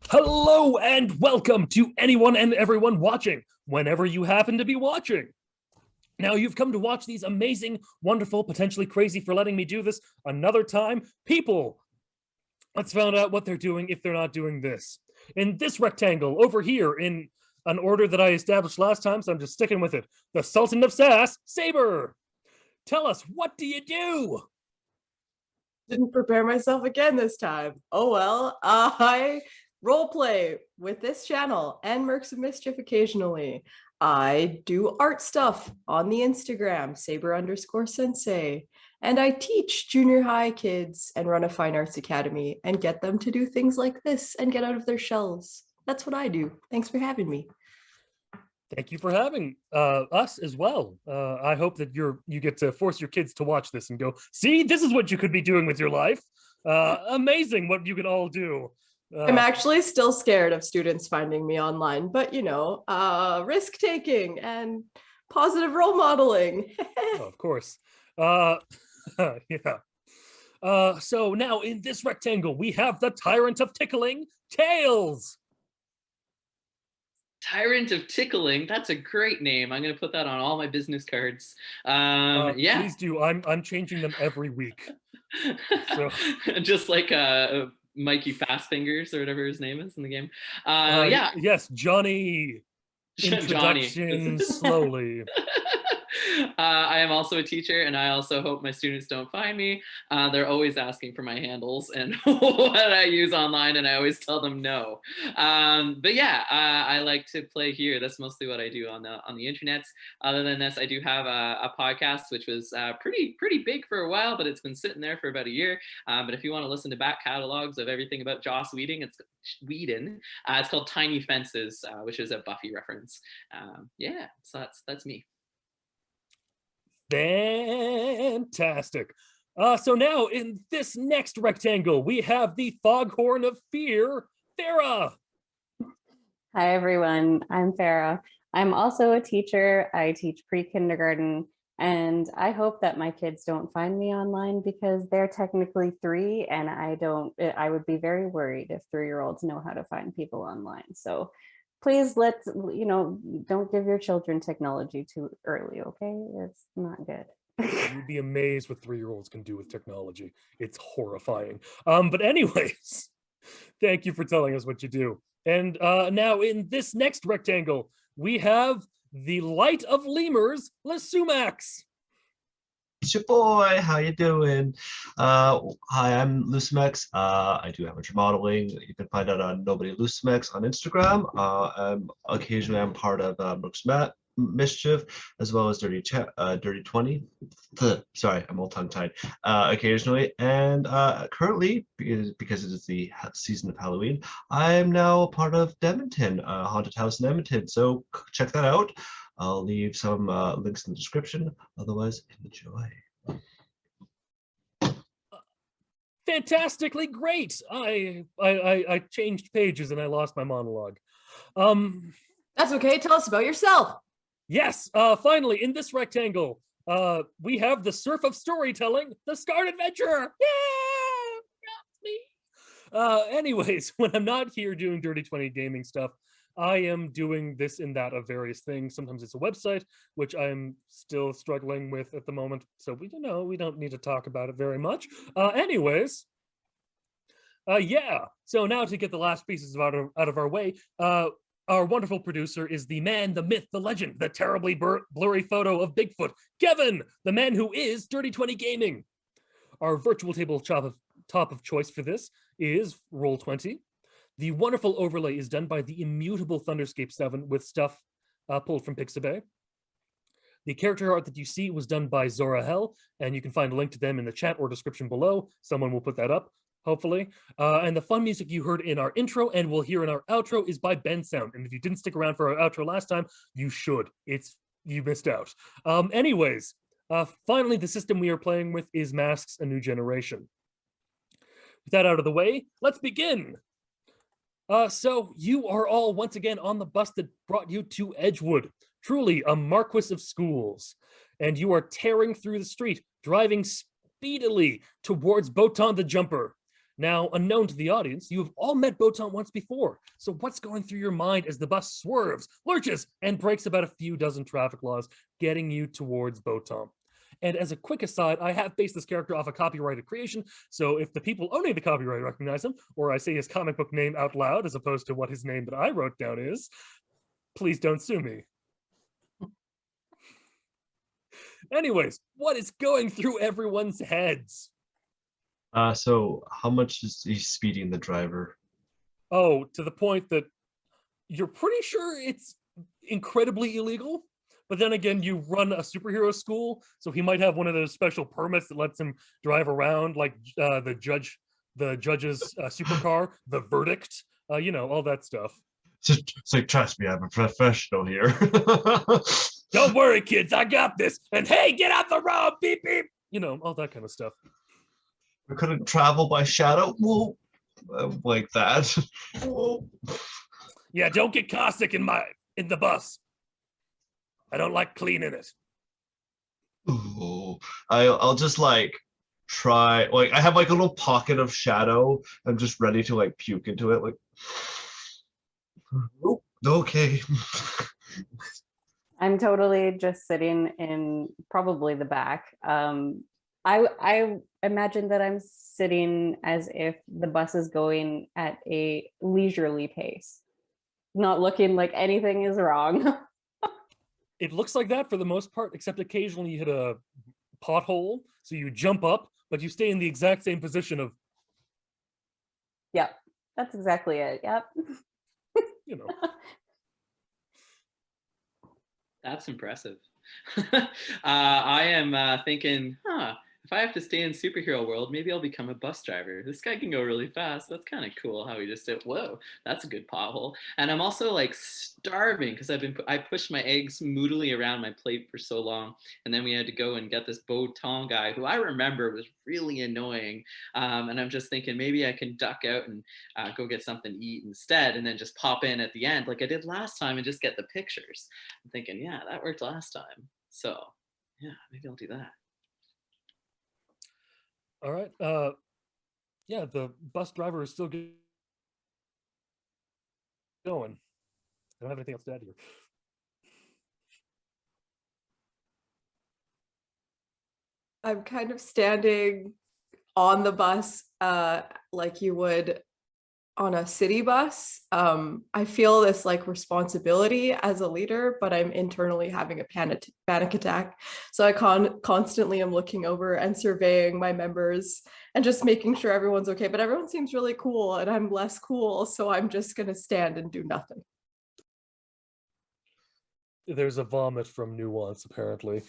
Hello and welcome to anyone and everyone watching, whenever you happen to be watching. Now, you've come to watch these amazing, wonderful, potentially crazy for letting me do this another time people. Let's find out what they're doing if they're not doing this. In this rectangle over here, in an order that I established last time, so I'm just sticking with it. The Sultan of Sass, Saber. Tell us, what do you do? Didn't prepare myself again this time. Oh well, I roleplay with this channel and Mercs of Mischief occasionally. I do art stuff on the Instagram, saber_sensei. And I teach junior high kids and run a fine arts academy and get them to do things like this and get out of their shells. That's what I do. Thanks for having me. Thank you for having us as well. I hope that you get to force your kids to watch this and go, see, this is what you could be doing with your life. Amazing what you can all do. I'm actually still scared of students finding me online, but risk taking and positive role modeling. Of course. Yeah. So now in this rectangle, we have the Tyrant of Tickling, Tails. Tyrant of Tickling. That's a great name. I'm going to put that on all my business cards. Yeah. Please do. I'm changing them every week. So. Just like Mikey Fastfingers or whatever his name is in the game. Yeah. Yes, Johnny. Introduction slowly. I am also a teacher, and I also hope my students don't find me. They're always asking for my handles and what I use online, and I always tell them no. But yeah, I like to play here. That's mostly what I do on the internet. Other than this, I do have a podcast, which was pretty big for a while, but it's been sitting there for about a year. But if you want to listen to back catalogs of everything about Joss Whedon, it's called Tiny Fences, which is a Buffy reference. Yeah, so that's me. Fantastic. So now in this next rectangle, we have the Foghorn of Fear, Farah. Hi, everyone. I'm Farah. I'm also a teacher. I teach pre-kindergarten, and I hope that my kids don't find me online because they're technically 3, and I would be very worried if 3-year-olds know how to find people online. So please don't give your children technology too early, okay? It's not good. You'd be amazed what 3-year-olds can do with technology. It's horrifying. But anyways, thank you for telling us what you do. And now in this next rectangle, we have the Light of Lemurs, Lusumax. It's your boy, how you doing? Hi, I'm Lucimex. I do amateur modeling. You can find out on Nobody Lucimex on Instagram. Occasionally I'm part of Mercs Mischief, as well as Dirty 20. Sorry, I'm all tongue-tied. Occasionally, and currently, because it is the season of Halloween, I'm now a part of Edmonton, Haunted House in Edmonton. So check that out. I'll leave some links in the description. Otherwise, enjoy. Fantastically great. I changed pages and I lost my monologue. That's okay. Tell us about yourself. Yes. Finally, in this rectangle, we have the Surf of Storytelling, the Scarred Adventurer. Yeah, that's me. Anyways, when I'm not here doing Dirty 20 gaming stuff, I am doing this and that of various things. Sometimes it's a website, which I'm still struggling with at the moment. So we don't need to talk about it very much. Anyways, yeah. So now to get the last pieces out of our way, our wonderful producer is the man, the myth, the legend, the terribly blurry photo of Bigfoot, Kevin, the man who is Dirty 20 Gaming. Our virtual tabletop of choice for this is Roll20. The wonderful overlay is done by the immutable Thunderscape 7 with stuff pulled from Pixabay. The character art that you see was done by Zora Hell, and you can find a link to them in the chat or description below. Someone will put that up, hopefully. And the fun music you heard in our intro and will hear in our outro is by Bensound. And if you didn't stick around for our outro last time, you should. You missed out. Anyways, finally, the system we are playing with is Masks: A New Generation. With that out of the way, let's begin. So you are all once again on the bus that brought you to Edgewood, truly a Marquis of schools, and you are tearing through the street, driving speedily towards Botan the Jumper. Now, unknown to the audience, you have all met Botan once before. So what's going through your mind as the bus swerves, lurches, and breaks about a few dozen traffic laws, getting you towards Botan? And as a quick aside, I have based this character off a copyrighted creation, so if the people owning the copyright recognize him, or I say his comic book name out loud as opposed to what his name that I wrote down is, please don't sue me. Anyways, what is going through everyone's heads? So how much is he speeding the driver? Oh, to the point that you're pretty sure it's incredibly illegal, but then again, you run a superhero school, so he might have one of those special permits that lets him drive around, like the judge's supercar, the verdict, all that stuff. It's like, trust me, I'm a professional here. Don't worry, kids, I got this. And hey, get out the road, beep beep. All that kind of stuff. We couldn't travel by shadow. Whoa, like that. Whoa. Yeah, don't get caustic in the bus. I don't like cleaning it. Ooh. I'll just like try, like I have like a little pocket of shadow. I'm just ready to like puke into it. Like, oh, okay. I'm totally just sitting in probably the back. I imagine that I'm sitting as if the bus is going at a leisurely pace, not looking like anything is wrong. It looks like that for the most part, except occasionally you hit a pothole, so you jump up, but you stay in the exact same position of, Yep, that's exactly it. Yep. That's impressive. I am thinking, if I have to stay in superhero world, maybe I'll become a bus driver. This guy can go really fast. That's kind of cool how he just did, whoa, that's a good pothole. And I'm also like starving because I pushed my eggs moodily around my plate for so long. And then we had to go and get this Botan guy who I remember was really annoying. And I'm just thinking maybe I can duck out and go get something to eat instead and then just pop in at the end like I did last time and just get the pictures. I'm thinking, yeah, that worked last time. So yeah, maybe I'll do that. all right. Yeah, the bus driver is still going. I don't have anything else to add here. I'm kind of standing on the bus like you would on a city bus. I feel this like responsibility as a leader, but I'm internally having a panic attack. So I constantly am looking over and surveying my members and just making sure everyone's okay. But everyone seems really cool and I'm less cool. So I'm just going to stand and do nothing. There's a vomit from Nuance, apparently.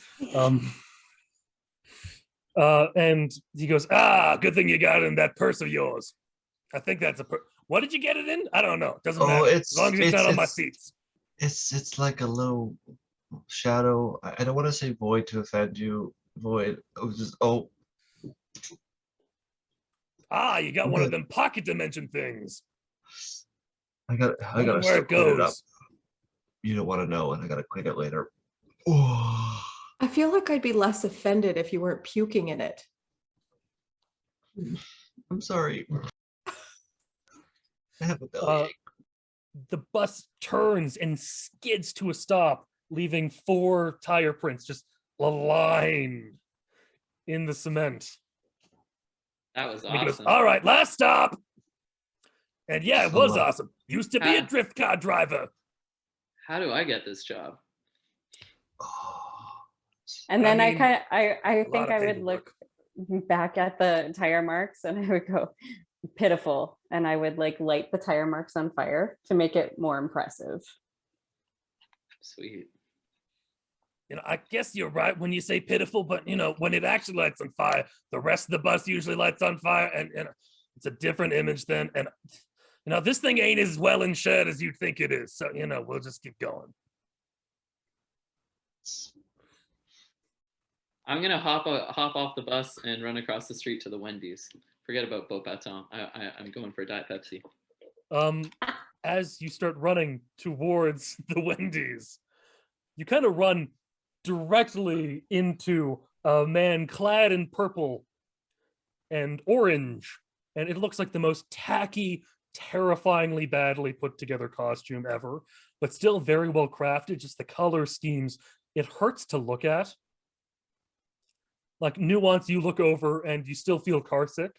And he goes, good thing you got it in that purse of yours. I think that's what did you get it in? I don't know. Doesn't matter. As long as it's not on my seats. It's like a little shadow. I don't want to say void to offend you. Void. You got one of them pocket dimension things. I gotta where it clean it up. goes. You don't want to know, and I gotta clean it later. Oh. I feel like I'd be less offended if you weren't puking in it. I'm sorry. I have a bellyache. The bus turns and skids to a stop, leaving 4 tire prints just aligned in the cement. That was And he goes, awesome. all right, last stop. And yeah, it was awesome. Used to be a drift car driver. How do I get this job? And then I mean, I think of I would look back at the tire marks and I would go, pitiful. And I would like light the tire marks on fire to make it more impressive. Sweet. I guess you're right when you say pitiful, but when it actually lights on fire, the rest of the bus usually lights on fire, and it's a different image then. And this thing ain't as well insured as you think it is. So we'll just keep going. I'm gonna hop off the bus and run across the street to the Wendy's. Forget about Botan. I'm going for a Diet Pepsi. As you start running towards the Wendy's, you kind of run directly into a man clad in purple and orange and it looks like the most tacky, terrifyingly badly put together costume ever, but still very well crafted. Just the color schemes, it hurts to look at. Like Nuance, you look over and you still feel car sick.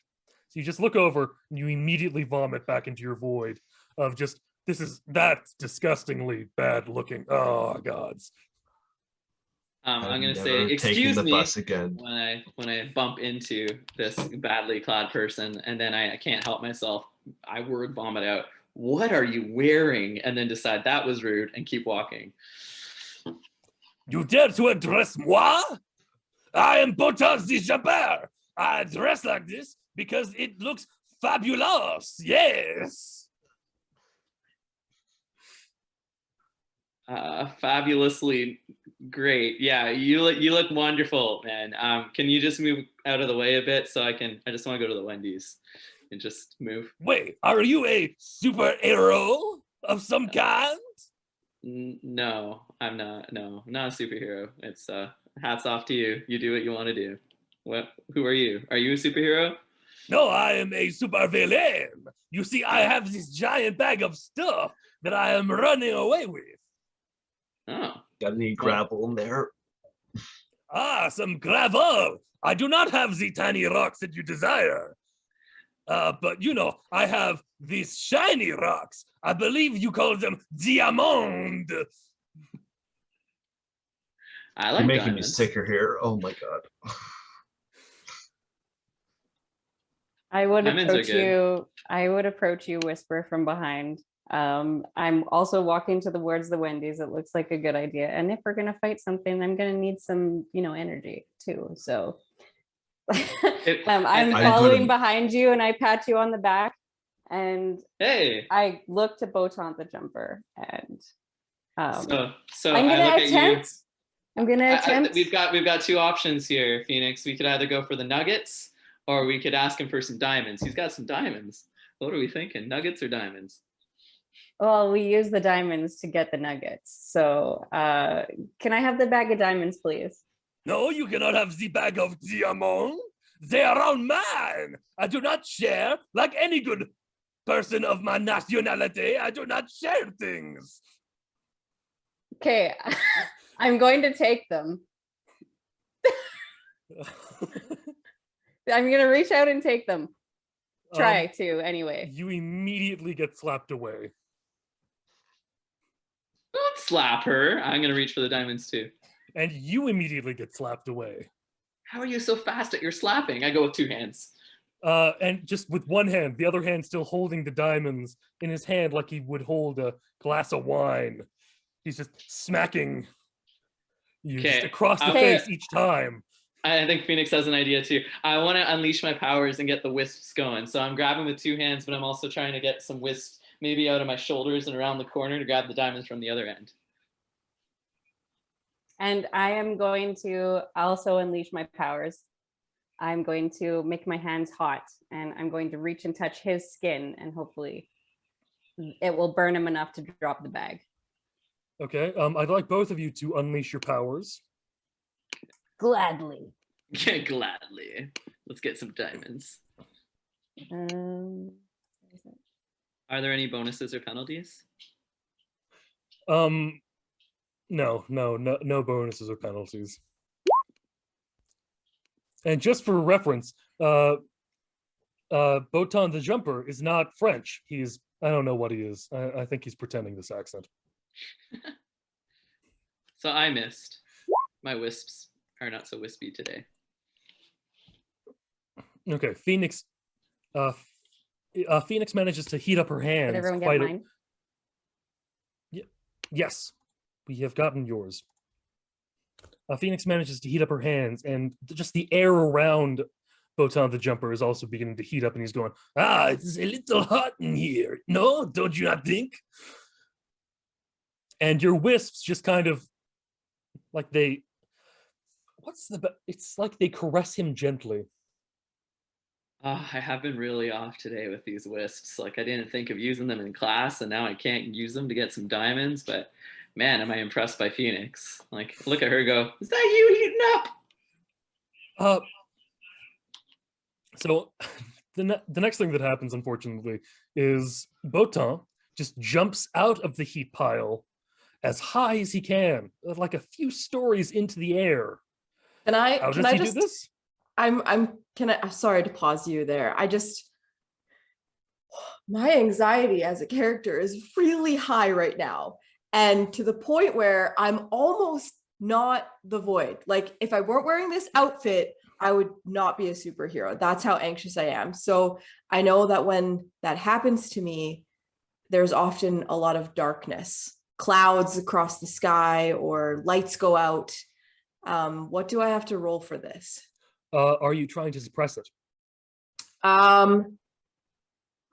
So you just look over and you immediately vomit back into your void of just, that's disgustingly bad looking. Oh, gods. I'm I'm gonna never say, taking excuse the me, bus again. when I bump into this badly clad person, and then I can't help myself. I word vomit out, "What are you wearing?" And then decide that was rude and keep walking. You dare to address moi? I am Botan the Jabber. I dress like this because it looks fabulous. Yes. Fabulously great. Yeah, you look wonderful, man. Can you just move out of the way a bit so I just want to go to the Wendy's and just move. Wait, are you a superhero of some kind? No, I'm not. No, I'm not a superhero. It's hats off to you. You do what you want to do. Who are you? Are you a superhero? No, I am a supervillain. You see, I have this giant bag of stuff that I am running away with. Oh, Got any gravel in there? Ah, some gravel. I do not have the tiny rocks that you desire. But you know, I have these shiny rocks. I believe you call them diamond. I You're like making me diamonds. sicker here. Oh my god. I would Diamonds are approach good. you. I would approach you, whisper from behind. I'm also walking towards the Wendy's. It looks like a good idea. And if we're gonna fight something, I'm gonna need some, energy too. So I'm I'm following gonna- behind you, and I pat you on the back, and Hey. I look to Botan the jumper, and So I'm I gonna look at you. attempt. I'm gonna attempt. We've got two options here, Phoenix. We could either go for the nuggets, or we could ask him for some diamonds. He's got some diamonds. What are we thinking? Nuggets or diamonds? Well, we use the diamonds to get the nuggets. So can I have the bag of diamonds, please? No, you cannot have the bag of diamond. They are all mine. I do not share like any good person of my nationality. I do not share things. Okay, I'm going to take them. I'm gonna reach out and take them. Try to anyway. You immediately get slapped away. Don't slap her. I'm gonna reach for the diamonds too. And you immediately get slapped away. How are you so fast at your slapping? I go with two hands. And just with one hand, the other hand still holding the diamonds in his hand like he would hold a glass of wine. He's just smacking you just across the Okay. face each time. I think Phoenix has an idea too. I want to unleash my powers and get the wisps going. So I'm grabbing with two hands, but I'm also trying to get some wisps maybe out of my shoulders and around the corner to grab the diamonds from the other end. And I am going to also unleash my powers. I'm going to make my hands hot, and I'm going to reach and touch his skin, and hopefully it will burn him enough to drop the bag. Okay, I'd like both of you to unleash your powers. Gladly. Yeah, gladly. Let's get some diamonds. Where is it? Are there any bonuses or penalties? No bonuses or penalties. And just for reference, Botan the Jumper is not French. I don't know what he is. I think he's pretending this accent. So I missed. My wisps are not so wispy today. Okay, Phoenix manages to heat up her hands. Did everyone quite get a- mine? Yes, we have gotten yours. Phoenix manages to heat up her hands, and just the air around Botan the Jumper is also beginning to heat up, and he's going, it's a little hot in here. No, don't you not think? And your wisps just kind of, like it's like they caress him gently. I have been really off today with these wisps. Like I didn't think of using them in class, and now I can't use them to get some diamonds, but man, am I impressed by Phoenix. Like, look at her go, is that you heating up? So the next thing that happens, unfortunately, is Botan just jumps out of the heap pile as high as he can, like a few stories into the air. Can I How can does I he just do this? I'm sorry to pause you there. My anxiety as a character is really high right now. And to the point where I'm almost not the Void. Like if I weren't wearing this outfit, I would not be a superhero. That's how anxious I am. So I know that when that happens to me, there's often a lot of darkness, clouds across the sky or lights go out. What do I have to roll for this? Are you trying to suppress it?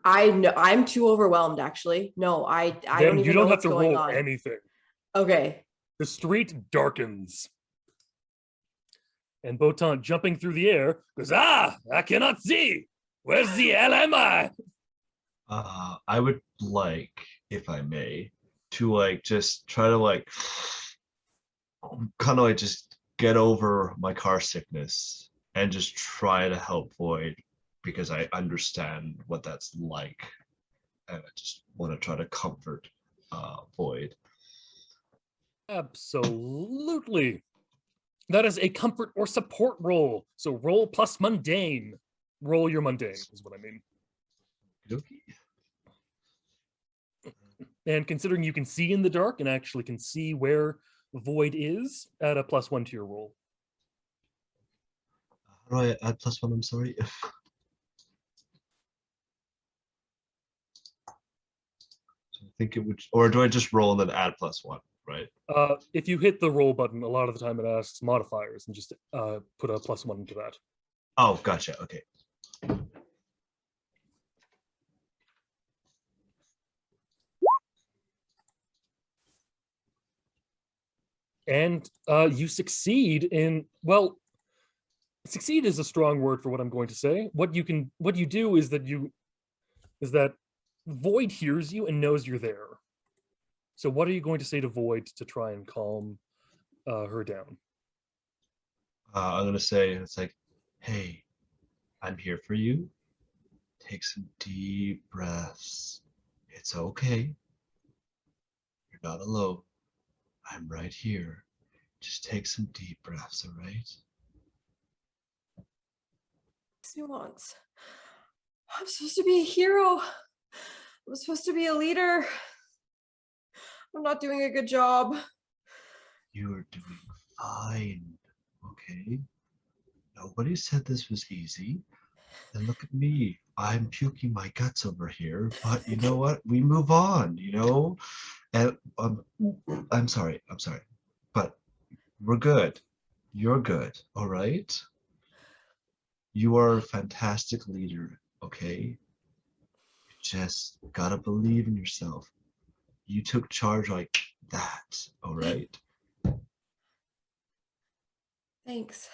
I know I'm too overwhelmed actually. No, I Then don't you even don't know have what's to going roll on. anything. Okay. The street darkens. And Botan, jumping through the air, goes, "Ah, I cannot see. Where's the hell am I?" I would like, if I may, to like just try to like kind of like just get over my car sickness and just try to help Void because I understand what that's like. And I just want to try to comfort Void. Absolutely. That is a comfort or support roll. So roll plus mundane. Roll your mundane is what I mean. Okey-dokey. And considering you can see in the dark and actually can see where Void is, add a +1 to your roll. How do I add +1? I'm sorry. So I think it would, or do I just roll and then add +1, right? If you hit the roll button, a lot of the time it asks modifiers and just put a +1 into that. Oh, gotcha. Okay. And you succeed in, well, succeed is a strong word for what I'm going to say. What you do is that Void hears you and knows you're there. So what are you going to say to Void to try and calm her down? I'm gonna say it's like, hey, I'm here for you. Take some deep breaths. It's okay. You're not alone. I'm right here. Just take some deep breaths, all right? Nuance. I'm supposed to be a hero. I'm supposed to be a leader. I'm not doing a good job. You are doing fine, okay? Nobody said this was easy. And look at me. I'm puking my guts over here, but you know what? We move on, you know? And I'm sorry, but we're good. You're good, all right? You are a fantastic leader, okay? You just gotta believe in yourself. You took charge like that, all right? Thanks.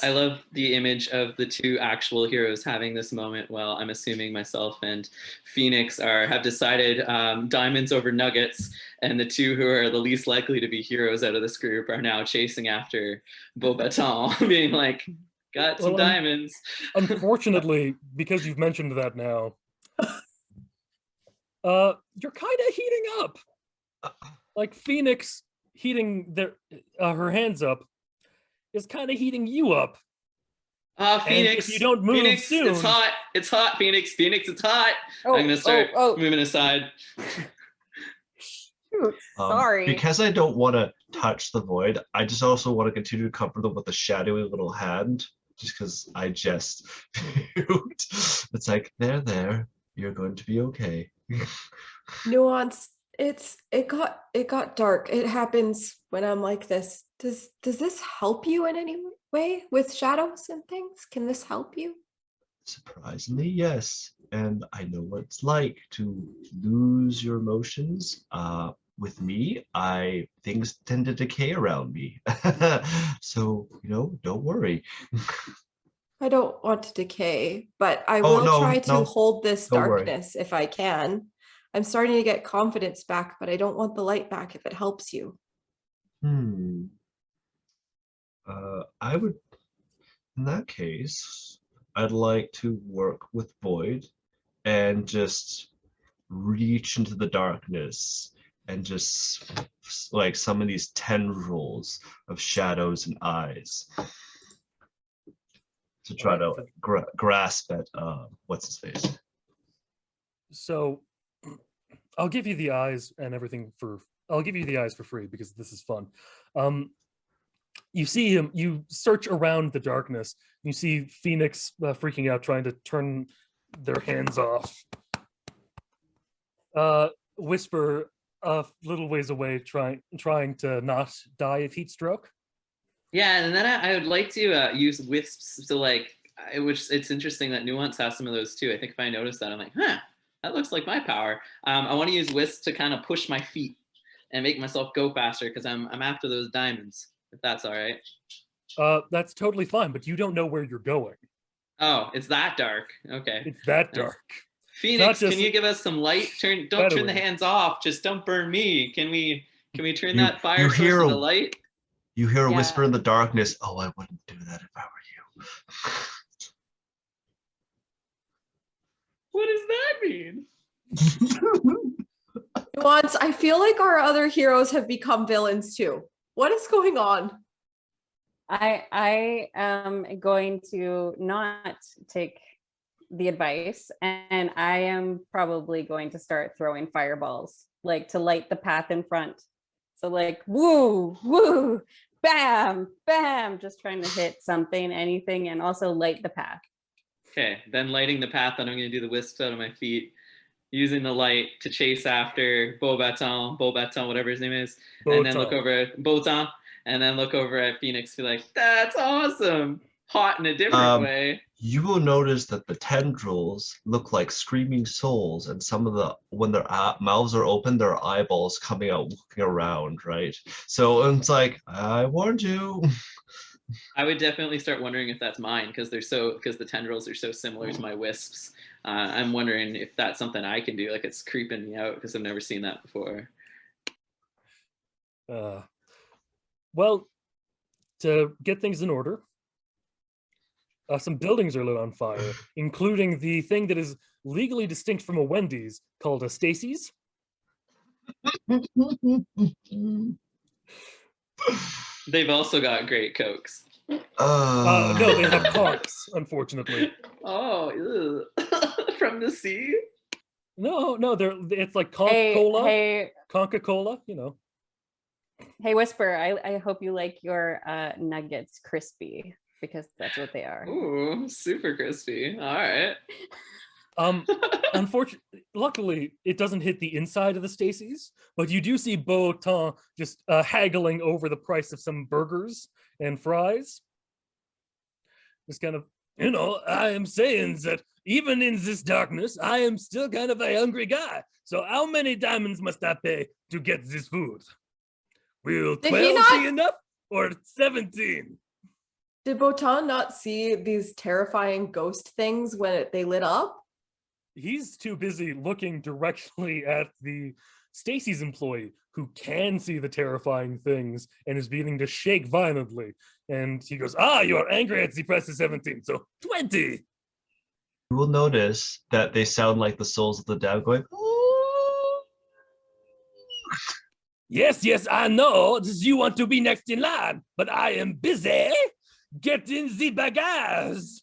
I love the image of the two actual heroes having this moment. Well, I'm assuming myself and Phoenix have decided diamonds over nuggets, and the two who are the least likely to be heroes out of this group are now chasing after Beauxbaton, being like, got some diamonds. Unfortunately, because you've mentioned that now, you're kind of heating up. Like Phoenix heating her hands up is kind of heating you up. Phoenix, if you don't move Phoenix, soon, it's hot. It's hot, Phoenix. Phoenix, it's hot. Oh, I'm gonna start oh. moving aside. Shoot, sorry. Because I don't want to touch the Void, I just also want to continue to comfort them with a shadowy little hand, just because I just it's like, there, you're going to be okay. Nuance. It got dark. It happens when I'm like this. Does this help you in any way with shadows and things? Can this help you? Surprisingly, yes. And I know what it's like to lose your emotions. With me, things tend to decay around me. So, don't worry. I don't want to decay, but I Oh, will no, try to no, hold this don't worry. darkness if I can. I'm starting to get confidence back, but I don't want the light back if it helps you. I would, in that case, I'd like to work with Void and just reach into the darkness and just like summon these tendrils of shadows and eyes to try Alright, to grasp at what's his face. So I'll give you the eyes and everything for I'll give you the eyes for free because this is fun. You see him, you search around the darkness, you see Phoenix freaking out, trying to turn their hands off. Whisper a little ways away, trying to not die of heat stroke. Yeah, and then I would like to use wisps to like, which it's interesting that Nuance has some of those too. I think if I notice that, I'm like, huh, that looks like my power. I want to use wisps to kind of push my feet and make myself go faster because I'm after those diamonds, if that's all right. That's totally fine, but you don't know where you're going. Oh, it's that dark. Okay. It's that Yeah. dark. Phoenix, just can you give us some light? Don't turn the Better. hands off. Just don't burn me. Can we turn You- that fire you source hear into a- light? You hear a Yeah. whisper in the darkness, oh, I wouldn't do that if I were you. What does that mean? Nuance, I feel like our other heroes have become villains too. What is going on? I am going to not take the advice, and I am probably going to start throwing fireballs, like to light the path in front. So like, woo, woo, bam, bam, just trying to hit something, anything, and also light the path. Okay, then lighting the path, then I'm going to do the wisps out of my feet, using the light to chase after Beaubaton, whatever his name is, and then look Beauton. over at Beauton, and then look over at Phoenix, be like, that's awesome, hot in a different way. You will notice that the tendrils look like screaming souls, and some of the when their mouths are open, their eyeballs coming out, looking around, right? So it's like, I warned you. I would definitely start wondering if that's mine because the tendrils are so similar to my wisps. I'm wondering if that's something I can do. Like it's creeping me out because I've never seen that before. Well, to get things in order, some buildings are lit on fire, including the thing that is legally distinct from a Wendy's called a Stacy's. They've also got great Cokes. No, they have conks, unfortunately. Oh, from the sea? No, it's like Conk Hey, Cola, hey, Conca-Cola, you know. hey, Whisper, I hope you like your nuggets crispy, because that's what they are. Ooh, super crispy. All right. Unfortunately, luckily, it doesn't hit the inside of the Stacy's, but you do see Beauton just haggling over the price of some burgers and fries. Just kind of, I am saying that even in this darkness, I am still kind of a hungry guy. So how many diamonds must I pay to get this food? Will Did he 12 not- be enough or 17? Did Botan not see these terrifying ghost things when they lit up? He's too busy looking directly at the Stacy's employee who can see the terrifying things and is beginning to shake violently. And he goes, you are angry at the price of 17, so 20. You will notice that they sound like the souls of the damned going, "Ooh." Yes, I know. You want to be next in line, but I am busy getting the bagage.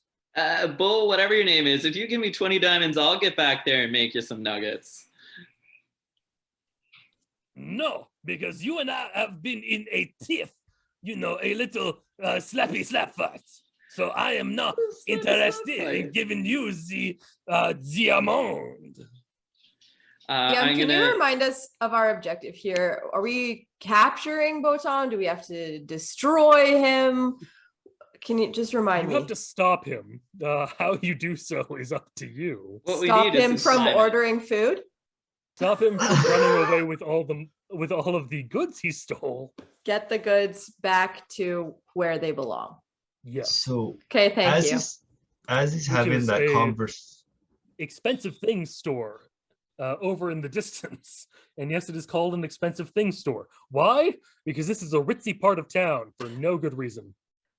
Bull, whatever your name is, if you give me 20 diamonds, I'll get back there and make you some nuggets. No, because you and I have been in a tiff, a little slappy slap fight. So I am not interested in giving you the diamond. Can you remind us of our objective here? Are we capturing Botan? Do we have to destroy him? Can you just remind You me? have to stop him. How you do so is up to you. What we Stop need is him some from slime. ordering food? Stop him from running away with all of the goods he stole. Get the goods back to where they belong. Yes. So Okay, thank you. as he's Which having is that a- converse, Expensive things store over in the distance. And yes, it is called an expensive things store. Why? Because this is a ritzy part of town for no good reason.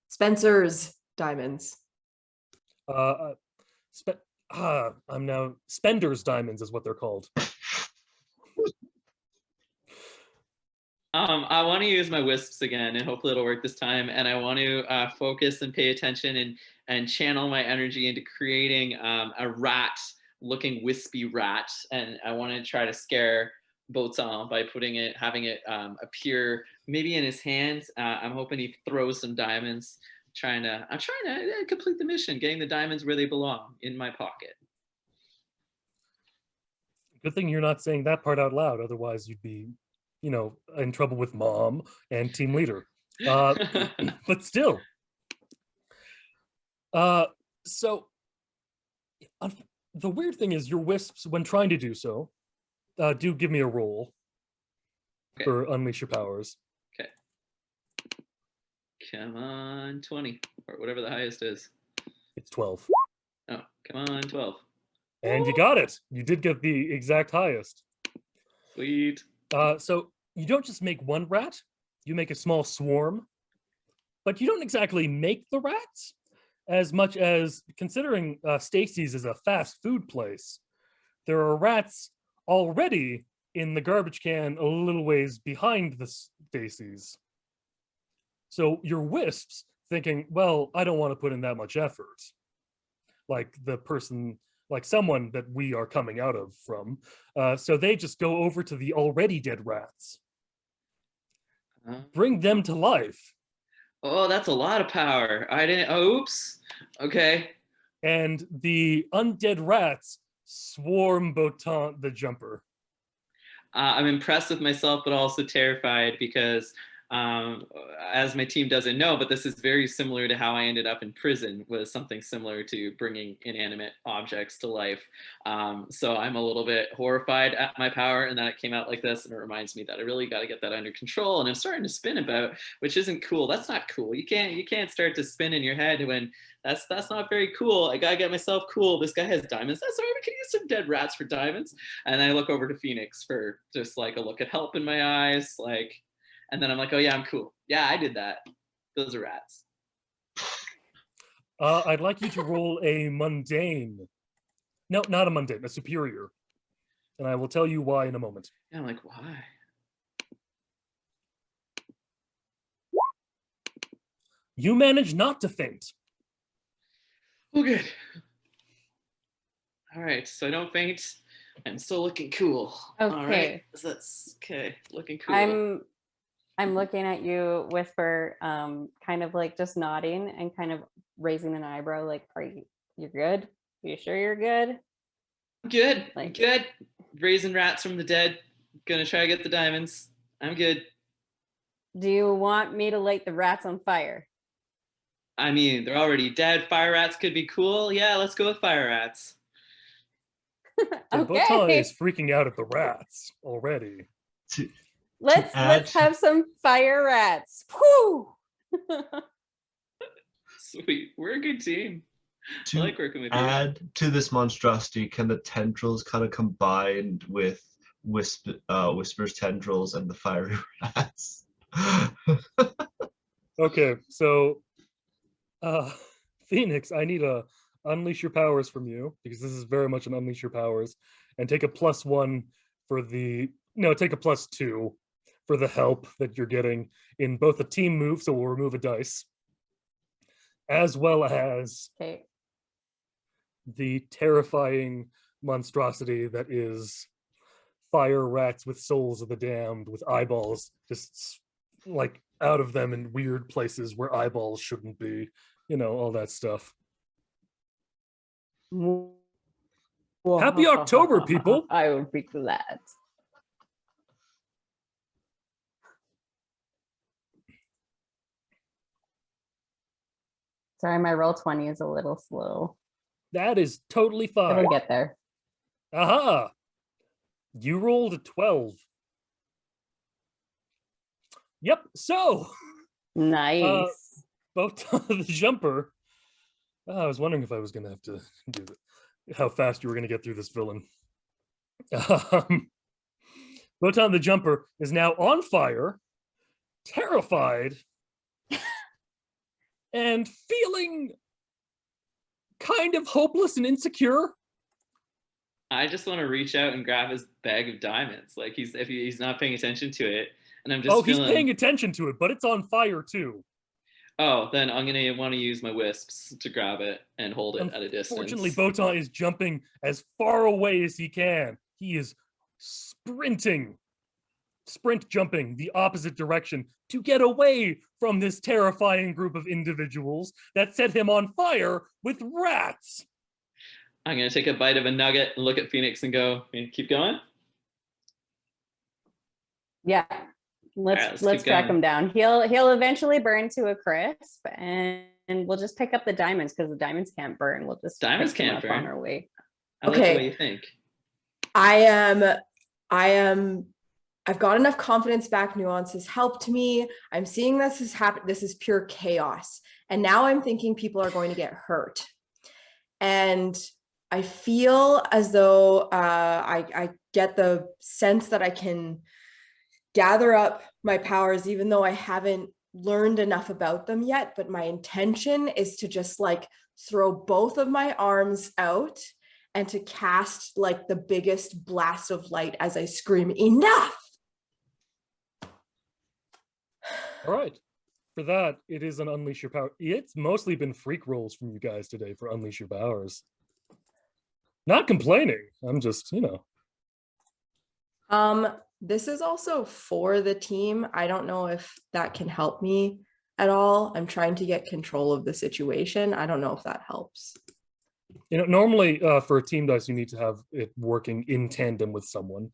Spencer's diamonds. I'm now Spender's diamonds is what they're called. I want to use my wisps again, and hopefully it'll work this time. And I want to focus and pay attention and channel my energy into creating a rat-looking wispy rat. And I want to try to scare Botan by having it appear maybe in his hands. I'm hoping he throws some diamonds. I'm trying to complete the mission, getting the diamonds where they belong, in my pocket. Good thing you're not saying that part out loud. Otherwise, you'd be, in trouble with mom and team leader. But still. So the weird thing is your wisps, when trying to do so, do give me a roll for unleash your powers. Okay. Come on, 20 or whatever the highest is. It's 12. Oh, come on, 12. And you got it. You did get the exact highest. Sweet. So you don't just make one rat, you make a small swarm, but you don't exactly make the rats as much as, considering Stacy's is a fast food place, there are rats already in the garbage can a little ways behind the Stacy's. So your wisps thinking, well, I don't want to put in that much effort. Like someone that we are coming out of from. So they just go over to the already dead rats. Bring them to life. Oh, that's a lot of power. Oops. Okay. And the undead rats swarm Botan the jumper. I'm impressed with myself, but also terrified because, as my team doesn't know, but this is very similar to how I ended up in prison, was something similar to bringing inanimate objects to life. So I'm a little bit horrified at my power and that it came out like this. And it reminds me that I really got to get that under control. And I'm starting to spin about, which isn't cool. That's not cool. You can't start to spin in your head when that's not very cool. I gotta get myself cool. This guy has diamonds. That's all right. We can use some dead rats for diamonds. And I look over to Phoenix for just like a look at help in my eyes, like. And then I'm like, oh yeah, I'm cool. Yeah, I did that. Those are rats. I'd like you to roll a mundane. No, not a mundane, a superior. And I will tell you why in a moment. Yeah, I'm like, why? You manage not to faint. Oh, good. All right, so I don't faint. I'm still looking cool. Okay. All right, so that's okay. Looking cool. I'm looking at you, Whisper, kind of like just nodding and kind of raising an eyebrow, like, you're good? Are you sure you're good? Good. Like, good. Raising rats from the dead. Gonna try to get the diamonds. I'm good. Do you want me to light the rats on fire? I mean, they're already dead. Fire rats could be cool. Yeah, let's go with fire rats. Okay. Botan is freaking out at the rats already. Let's have some fire rats. Whew! Sweet. We're a good team. I like working with you. Add to this monstrosity, can the tendrils kind of combined with Whisper's tendrils and the fiery rats? Okay, so Phoenix, I need a unleash your powers from you, because this is very much an unleash your powers, and take a +1 for take a +2 for the help that you're getting in both a team move, so we'll remove a dice, as well as the terrifying monstrosity that is fire rats with souls of the damned, with eyeballs just like out of them in weird places where eyeballs shouldn't be, all that stuff. Happy October, people! I would be glad. Sorry, my roll 20 is a little slow. That is totally fine. It'll get there. Aha! You rolled a 12. Yep, so. Nice. Botan the jumper. I was wondering if I was going to have to do how fast you were going to get through this villain. Botan the jumper is now on fire, terrified, and feeling kind of hopeless and insecure. I just want to reach out and grab his bag of diamonds. Like he's not paying attention to it, and I'm just He's feeling. paying attention to it, but it's on fire too. Oh, then I'm gonna want to use my wisps to grab it and hold it at a distance. Unfortunately, Botan is jumping as far away as he can. He is sprint jumping the opposite direction to get away from this terrifying group of individuals that set him on fire with rats. I'm gonna take a bite of a nugget and look at Phoenix and go, keep going. Yeah. Let's track him down. He'll eventually burn to a crisp, and we'll just pick up the diamonds because the diamonds can't burn. We'll just diamonds pick them can't up burn on our way. I like the way you think. I've got enough confidence back. Nuance has helped me. I'm seeing this has happened. This is pure chaos. And now I'm thinking people are going to get hurt. And I feel as though I get the sense that I can gather up my powers, even though I haven't learned enough about them yet. But my intention is to just like throw both of my arms out and to cast like the biggest blast of light as I scream, enough! All right. For that, it is an Unleash Your Power. It's mostly been freak rolls from you guys today for Unleash Your Powers. Not complaining. I'm just, This is also for the team. I don't know if that can help me at all. I'm trying to get control of the situation. I don't know if that helps. Normally for a team dice, you need to have it working in tandem with someone.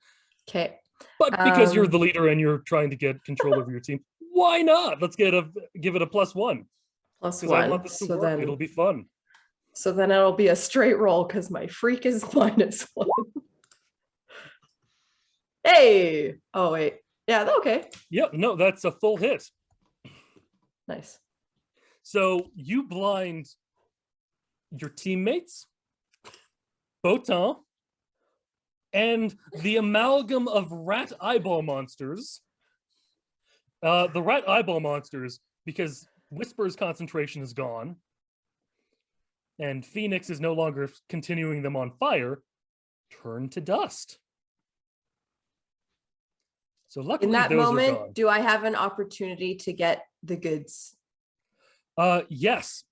Okay. But because you're the leader and you're trying to get control over your team, why not? Let's give it a +1. +1. I want this to work. Then it'll be fun. So then it'll be a straight roll because my freak is -1. Hey! Oh, wait. Yeah, okay. Yep, no, that's a full hit. Nice. So you blind your teammates, Botan, and the amalgam of rat eyeball monsters. The rat eyeball monsters, because Whisper's concentration is gone, and Phoenix is no longer continuing them on fire, turn to dust. So luckily, in that those are gone. moment, do I have an opportunity to get the goods? Yes,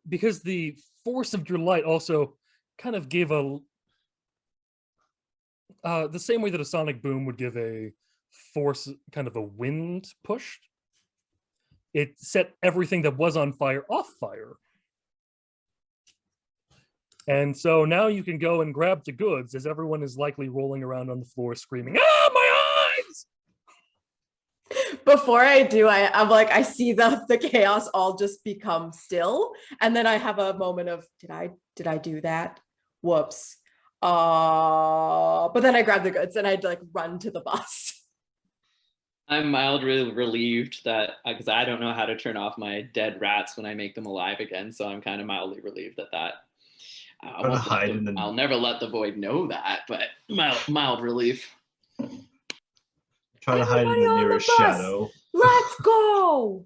because the force of your light also kind of gave the same way that a sonic boom would give a force, kind of a wind push. It set everything that was on fire off fire. And so now you can go and grab the goods as everyone is likely rolling around on the floor screaming, "Ah, my eyes!" Before I do, I'm like, I see the chaos all just become still. And then I have a moment of, did I do that? Whoops. But then I grab the goods and I'd like run to the bus. I'm mildly relieved that, because I don't know how to turn off my dead rats when I make them alive again. So I'm kind of mildly relieved that I'll never let the void know that, but mild relief. Trying to hide in the nearest shadow. Let's go.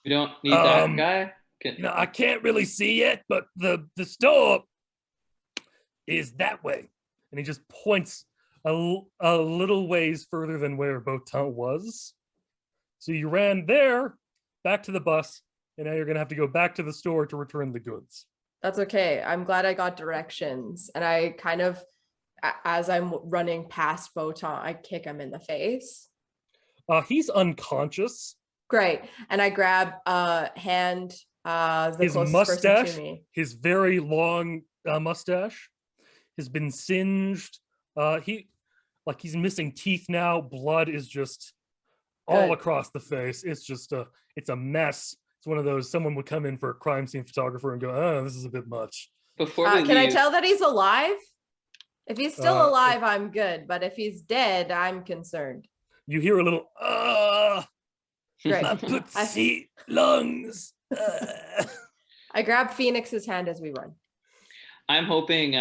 We don't need that guy. No, I can't really see it, but the store is that way. And he just points a little ways further than where Botan was. So you ran there, back to the bus, and now you're going to have to go back to the store to return the goods. That's okay. I'm glad I got directions. And I kind of, as I'm running past Botan, I kick him in the face. He's unconscious. Great. And I grab hand the his closest mustache, person to me. his very long mustache has been singed. He's missing teeth now. Blood is just all across the face. It's just it's a mess. It's one of those, someone would come in for a crime scene photographer and go, "Oh, this is a bit much." Before we can I leave, tell that he's alive? If he's still alive, I'm good. But if he's dead, I'm concerned. You hear a little, Great. my pussy lungs. I grab Phoenix's hand as we run. I'm hoping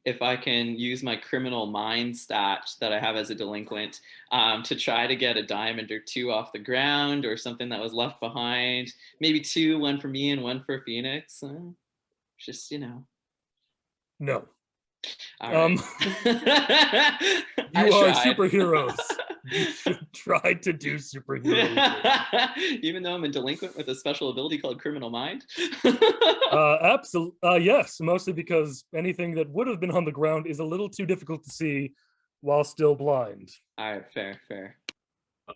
if I can use my criminal mind stat that I have as a delinquent to try to get a diamond or 2 off the ground or something that was left behind. Maybe 2, 1 for me and 1 for Phoenix. Just, you know. No. All right. You are superheroes. You should try to do superhero things. Even though I'm a delinquent with a special ability called Criminal Mind. Absolutely. Yes, mostly because anything that would have been on the ground is a little too difficult to see while still blind. All right, fair.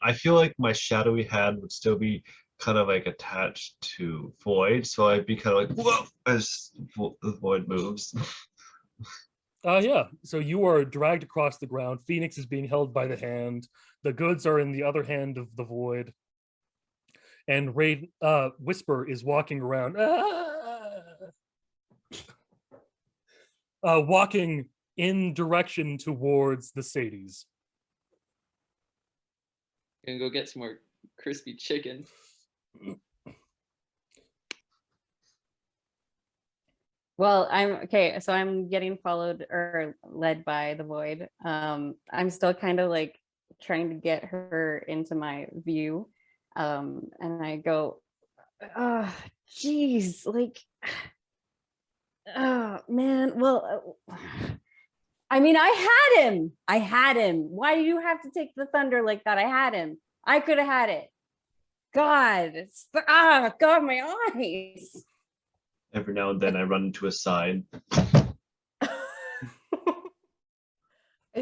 I feel like my shadowy hand would still be kind of like attached to Void, so I'd be kind of like, whoa, as the Void moves. Yeah, so you are dragged across the ground. Phoenix is being held by the hand. The goods are in the other hand of the Void. And Whisper is walking around, walking in direction towards the Sadies. Gonna go get some more crispy chicken. Well, so I'm getting followed or led by the Void. I'm still kind of like trying to get her into my view. And I go, oh, geez, like, oh man, well, I mean, I had him. Why do you have to take the thunder like that? I had him. I could have had it. God, God, my eyes. Every now and then I run into a sign. I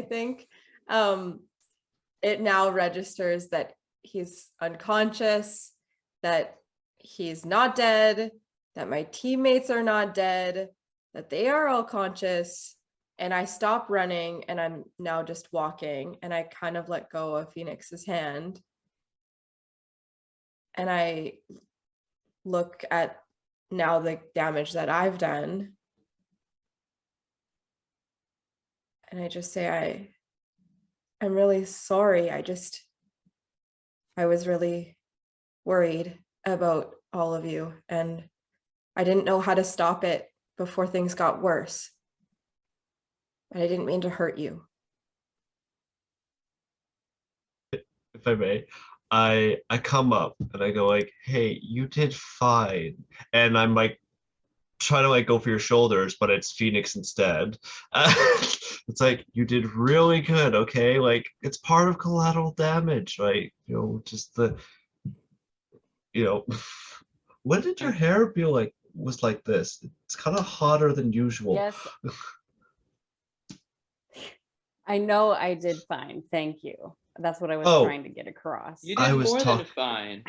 think it now registers that he's unconscious, that he's not dead, that my teammates are not dead, that they are all conscious. And I stop running and I'm now just walking, and I kind of let go of Phoenix's hand. And I look at now the damage that I've done. And I just say, I'm really sorry. I was really worried about all of you, and I didn't know how to stop it before things got worse. And I didn't mean to hurt you. If I may, I come up and I go like, hey, you did fine. And I'm like, try to like go for your shoulders, but it's Phoenix instead. It's like, you did really good, okay? Like, it's part of collateral damage, right? You know, just when did your hair feel like was like this? It's kind of hotter than usual. Yes. I know I did fine. Thank you. That's what I was trying to get across. You did more than fine.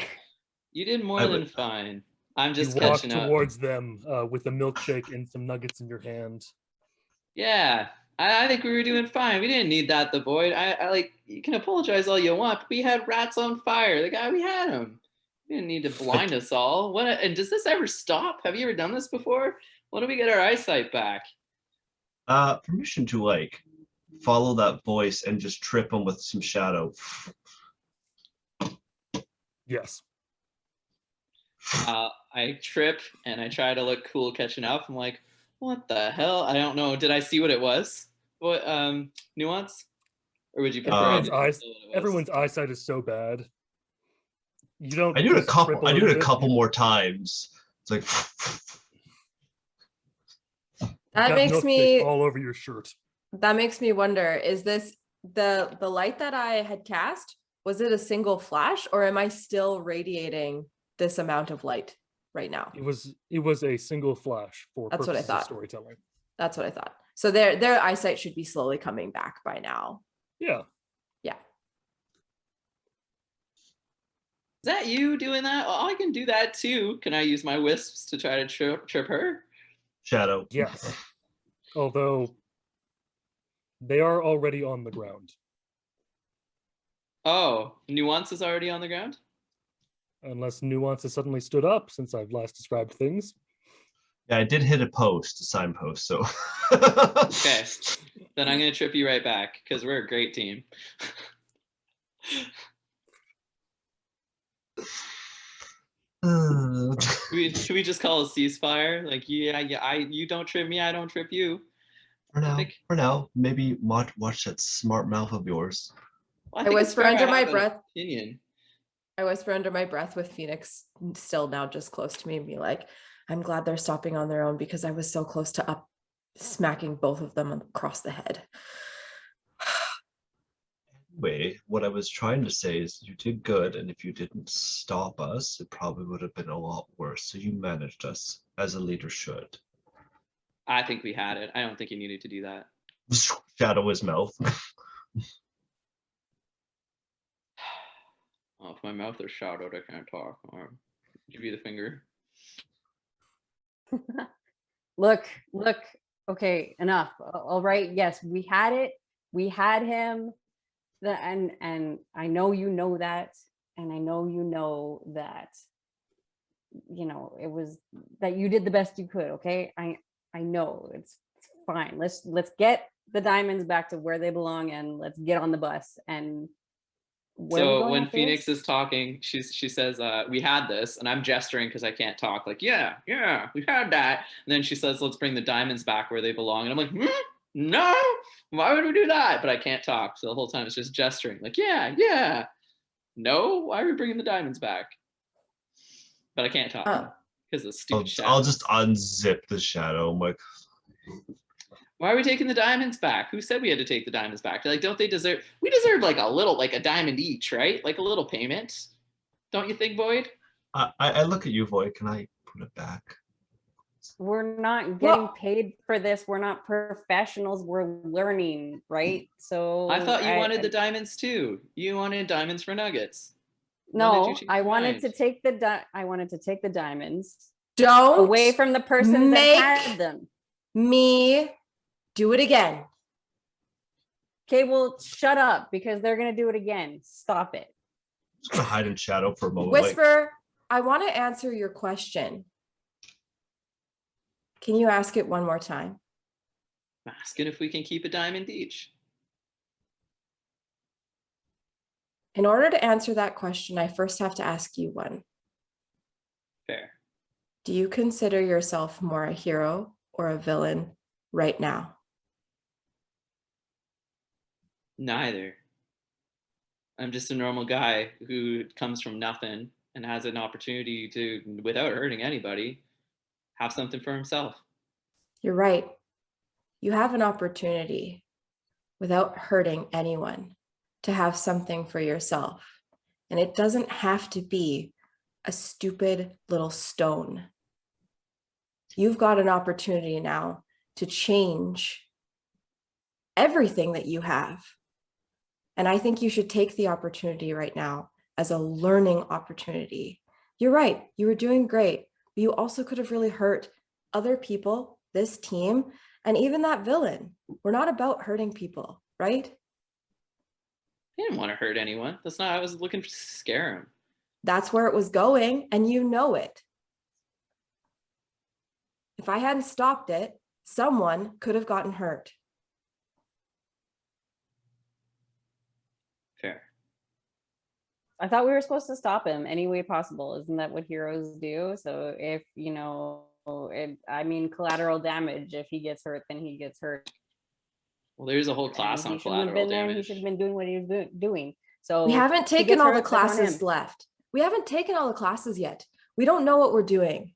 You did more than fine. I'm just catching up. You walk towards them with a milkshake and some nuggets in your hand. Yeah, I think we were doing fine. We didn't need that, the Void. I like, you can apologize all you want, but we had rats on fire. The guy, we had him. We didn't need to blind us all. And does this ever stop? Have you ever done this before? When do we get our eyesight back? Permission to like follow that voice and just trip him with some shadow. Yes. I trip and I try to look cool catching up. I'm like, what the hell? I don't know. Did I see what it was? What nuance? Or would you prefer? Everyone's eyesight is so bad. You don't. I do it a couple more times. It's like that makes me all over your shirt. That makes me wonder, is this the light that I had cast? Was it a single flash, or am I still radiating this amount of light right now? It was a single flash for That's what I purposes of thought. storytelling. That's what I thought. So their eyesight should be slowly coming back by now. Yeah. Yeah. Is that you doing that? Oh, I can do that too. Can I use my wisps to try to trip her? Shadow. Yes. Although they are already on the ground. Oh, Nuance is already on the ground? Unless Nuance has suddenly stood up since I've last described things. Yeah, I did hit a signpost, so. Okay, then I'm gonna trip you right back because we're a great team. Should we just call a ceasefire? Like, you don't trip me, I don't trip you. For now, maybe watch that smart mouth of yours. Well, I whisper under my breath. Opinion. I whisper under my breath with Phoenix still now just close to me and be like, I'm glad they're stopping on their own because I was so close to up smacking both of them across the head. Anyway, what I was trying to say is you did good, and if you didn't stop us, it probably would have been a lot worse. So you managed us as a leader should. I think we had it. I don't think you needed to do that. Shadow his mouth. Oh, if my mouth is shadowed, I can't talk. Or give you the finger. Look, okay, enough. All right, yes, we had it. We had him. And I know you know that, and I know you know that, you know, it was that you did the best you could, okay? I know it's fine. Let's get the diamonds back to where they belong, and let's get on the bus. And where are we So going when after Phoenix this? is talking, she says, "We had this," and I'm gesturing because I can't talk. Like, yeah, we had that. And then she says, "Let's bring the diamonds back where they belong." And I'm like, no, why would we do that? But I can't talk, so the whole time it's just gesturing. Like, yeah, no, why are we bringing the diamonds back? But I can't talk because of the stupid shadows. I'll just unzip the shadow. I'm like, Why are we taking the diamonds back? Who said we had to take the diamonds back? Like, don't they deserve? We deserve like a little, like a diamond each, right? Like a little payment. Don't you think, Void? I look at you, Void. Can I put it back? We're not getting Well- paid for this. We're not professionals. We're learning, right? So I thought you wanted the diamonds too. You wanted diamonds for nuggets. When did you No, change I your wanted mind? to take the I wanted to take the diamonds Don't away from the person make that had them. me do it again. Okay, well, shut up because they're gonna do it again. Stop it. Just gonna hide in shadow for a moment. like, Whisper, I want to answer your question. Can you ask it one more time? I'm asking if we can keep a diamond each. In order to answer that question, I first have to ask you one. Fair. Do you consider yourself more a hero or a villain right now? Neither. I'm just a normal guy who comes from nothing and has an opportunity to, without hurting anybody, have something for himself. You're right. You have an opportunity without hurting anyone to have something for yourself. And it doesn't have to be a stupid little stone. You've got an opportunity now to change everything that you have. And I think you should take the opportunity right now as a learning opportunity. You're right, you were doing great, but you also could have really hurt other people, this team, and even that villain. We're not about hurting people, right? I didn't want to hurt anyone. That's not, I was looking to scare him. That's where it was going, and you know it. If I hadn't stopped it, someone could have gotten hurt. Fair. I thought we were supposed to stop him any way possible. Isn't that what heroes do? So if, you know, I mean, collateral damage, if he gets hurt, then he gets hurt. Well, there's a whole And class he on shouldn't have collateral been there, and he damage. should have been doing what he was doing. So We haven't if he taken gets all the hurt, that's on classes him. left. We haven't taken all the classes yet. We don't know what we're doing,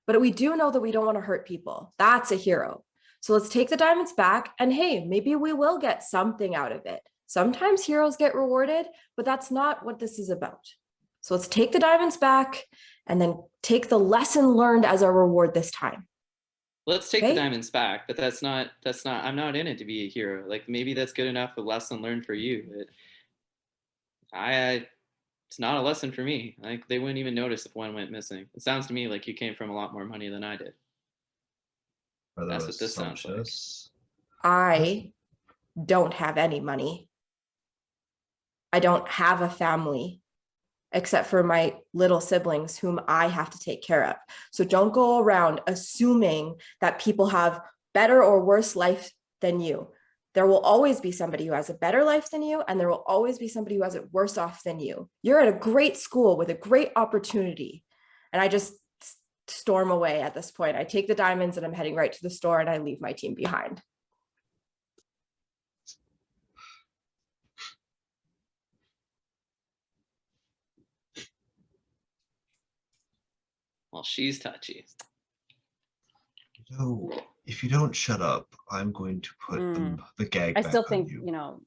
but we do know that we don't want to hurt people. That's a hero. So let's take the diamonds back, and hey, maybe we will get something out of it. Sometimes heroes get rewarded, but that's not what this is about. So let's take the diamonds back and then take the lesson learned as our reward this time. Let's take Okay. the diamonds back, but that's not, I'm not in it to be a hero. Like, maybe that's good enough a lesson learned for you. But it's not a lesson for me. Like, they wouldn't even notice if one went missing. It sounds to me like you came from a lot more money than I did. rather That's what this sounds like. assumptuous. I don't have any money. I don't have a family except for my little siblings whom I have to take care of. So don't go around assuming that people have better or worse life than you. There will always be somebody who has a better life than you, and there will always be somebody who has it worse off than you. You're at a great school with a great opportunity. And I just storm away at this point. I take the diamonds and I'm heading right to the store, and I leave my team behind. Well, she's touchy. No, if you don't shut up, I'm going to put the gag I back still on think, you. you know,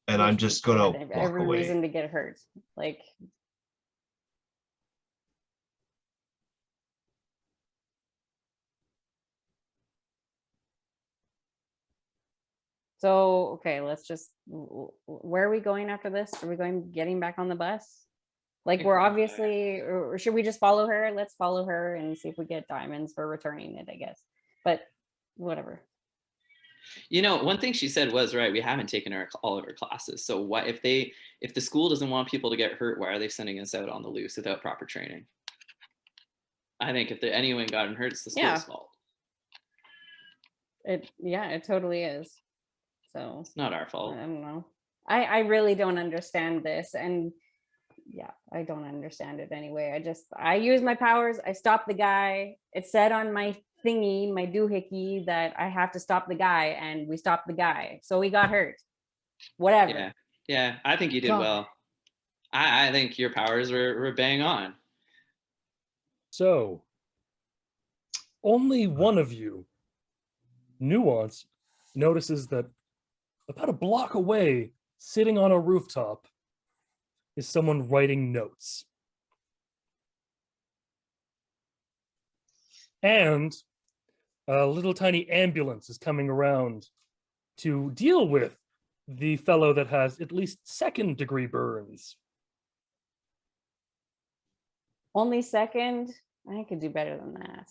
And I'm Mitch just had gonna walk every away. reason to get hurt. Like, so, okay, let's just, where are we going after this? Are we getting back on the bus? Like, think we're we're on there. obviously, or should we just follow her? Let's follow her and see if we get diamonds for returning it, I guess. But whatever. You know, one thing she said was right. We haven't taken all of her classes. So what if the school doesn't want people to get hurt? Why are they sending us out on the loose without proper training? I think if anyone gotten hurt, it's the school's Yeah. fault. It totally is. So It's not our fault. I don't know. I really don't understand this. And yeah, I don't understand it anyway. I use my powers. I stop the guy. It said on my thingy, my doohickey, that I have to stop the guy, and we stopped the guy. So he got hurt. Whatever. Yeah, yeah. I think you did God. well. I think your powers were bang on. So, only one of you, Nuance, notices that about a block away, sitting on a rooftop, is someone writing notes. And a little tiny ambulance is coming around to deal with the fellow that has at least second-degree burns. Only second? I could do better than that.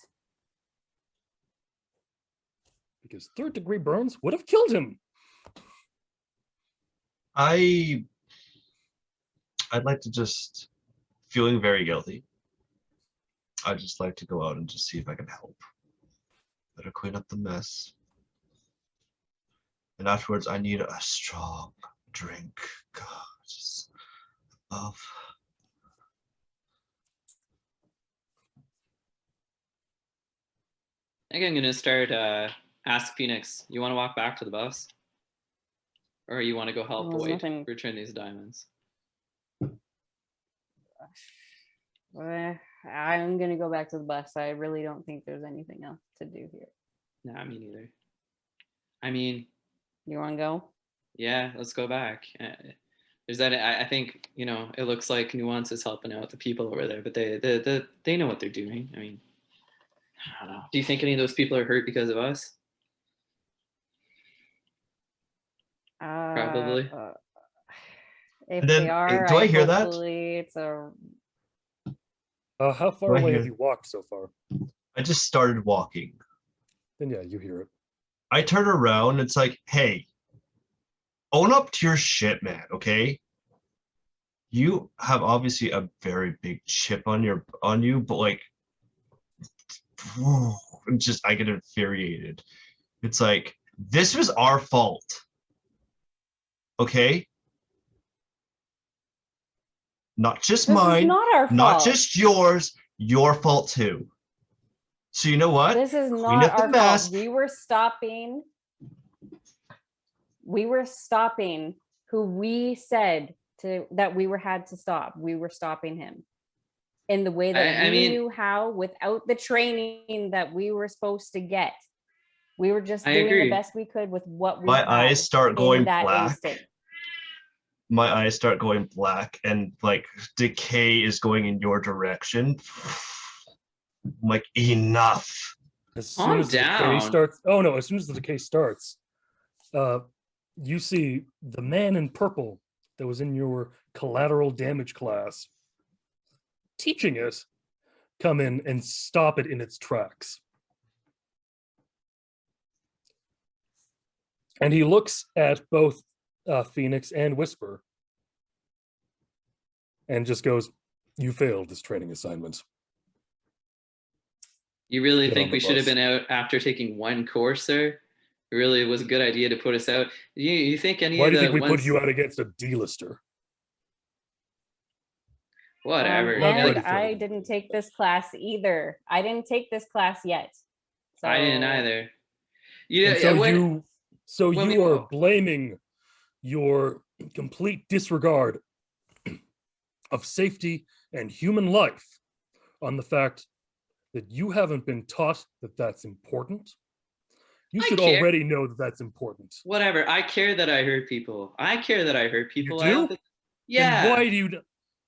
Because third-degree burns would have killed him. I'd like to just, feeling very guilty, I'd just like to go out and just see if I can help. Better clean up the mess. And afterwards, I need a strong drink. God, just love. I think I'm gonna start ask Phoenix, you want to walk back to the bus? Or you want to go help Well, there's Boyd nothing- return these diamonds? I'm gonna go back to the bus. I really don't think there's anything else to do here. Nah, me neither. I mean, You want to go? yeah, let's go back. There's that. I think, you know, it looks like Nuance is helping out the people over there, but they know what they're doing. I mean, I don't know. Do you think any of those people are hurt because of us? Probably. If And then, they are, do I hear that? hopefully it's a. How far Right away here. have you walked so far? I just started walking. Then yeah, you hear it. I turn around, it's like, hey, own up to your shit, man, okay? You have obviously a very big chip on you, but like, I get infuriated. It's like, this was our fault. Okay? Not just This mine, is not our fault. not just yours, your fault too. So you know what? This is Clean not up the our mess. fault. We were stopping who we said that we had to stop. We were stopping him in the way that I we mean- knew how, without the training that we were supposed to get. We were just I doing agree. the best we could with what we My had eyes start in going that black. instant. My eyes start going black and like decay is going in your direction. I'm like, enough. As Calm soon as the decay down. starts, as soon as the decay starts, you see the man in purple that was in your collateral damage class teaching it come in and stop it in its tracks. And he looks at both Phoenix and Whisper and just goes, "You failed this training assignment." You really Get on think the we should have bus. been out after taking one course, sir? It really was a good idea to put us out. You think any Why of do you the think we put ones? you out against a D-lister? Whatever. Not And ready for I it. didn't take this class either. I didn't take this class yet. I didn't So- either. Yeah. And so when- when you we- are blaming your complete disregard of safety and human life on the fact that you haven't been taught that that's important? You I should care. already know that that's important. Whatever. I care that I hurt people. I care that I hurt You people. do? Yeah. Then why do you?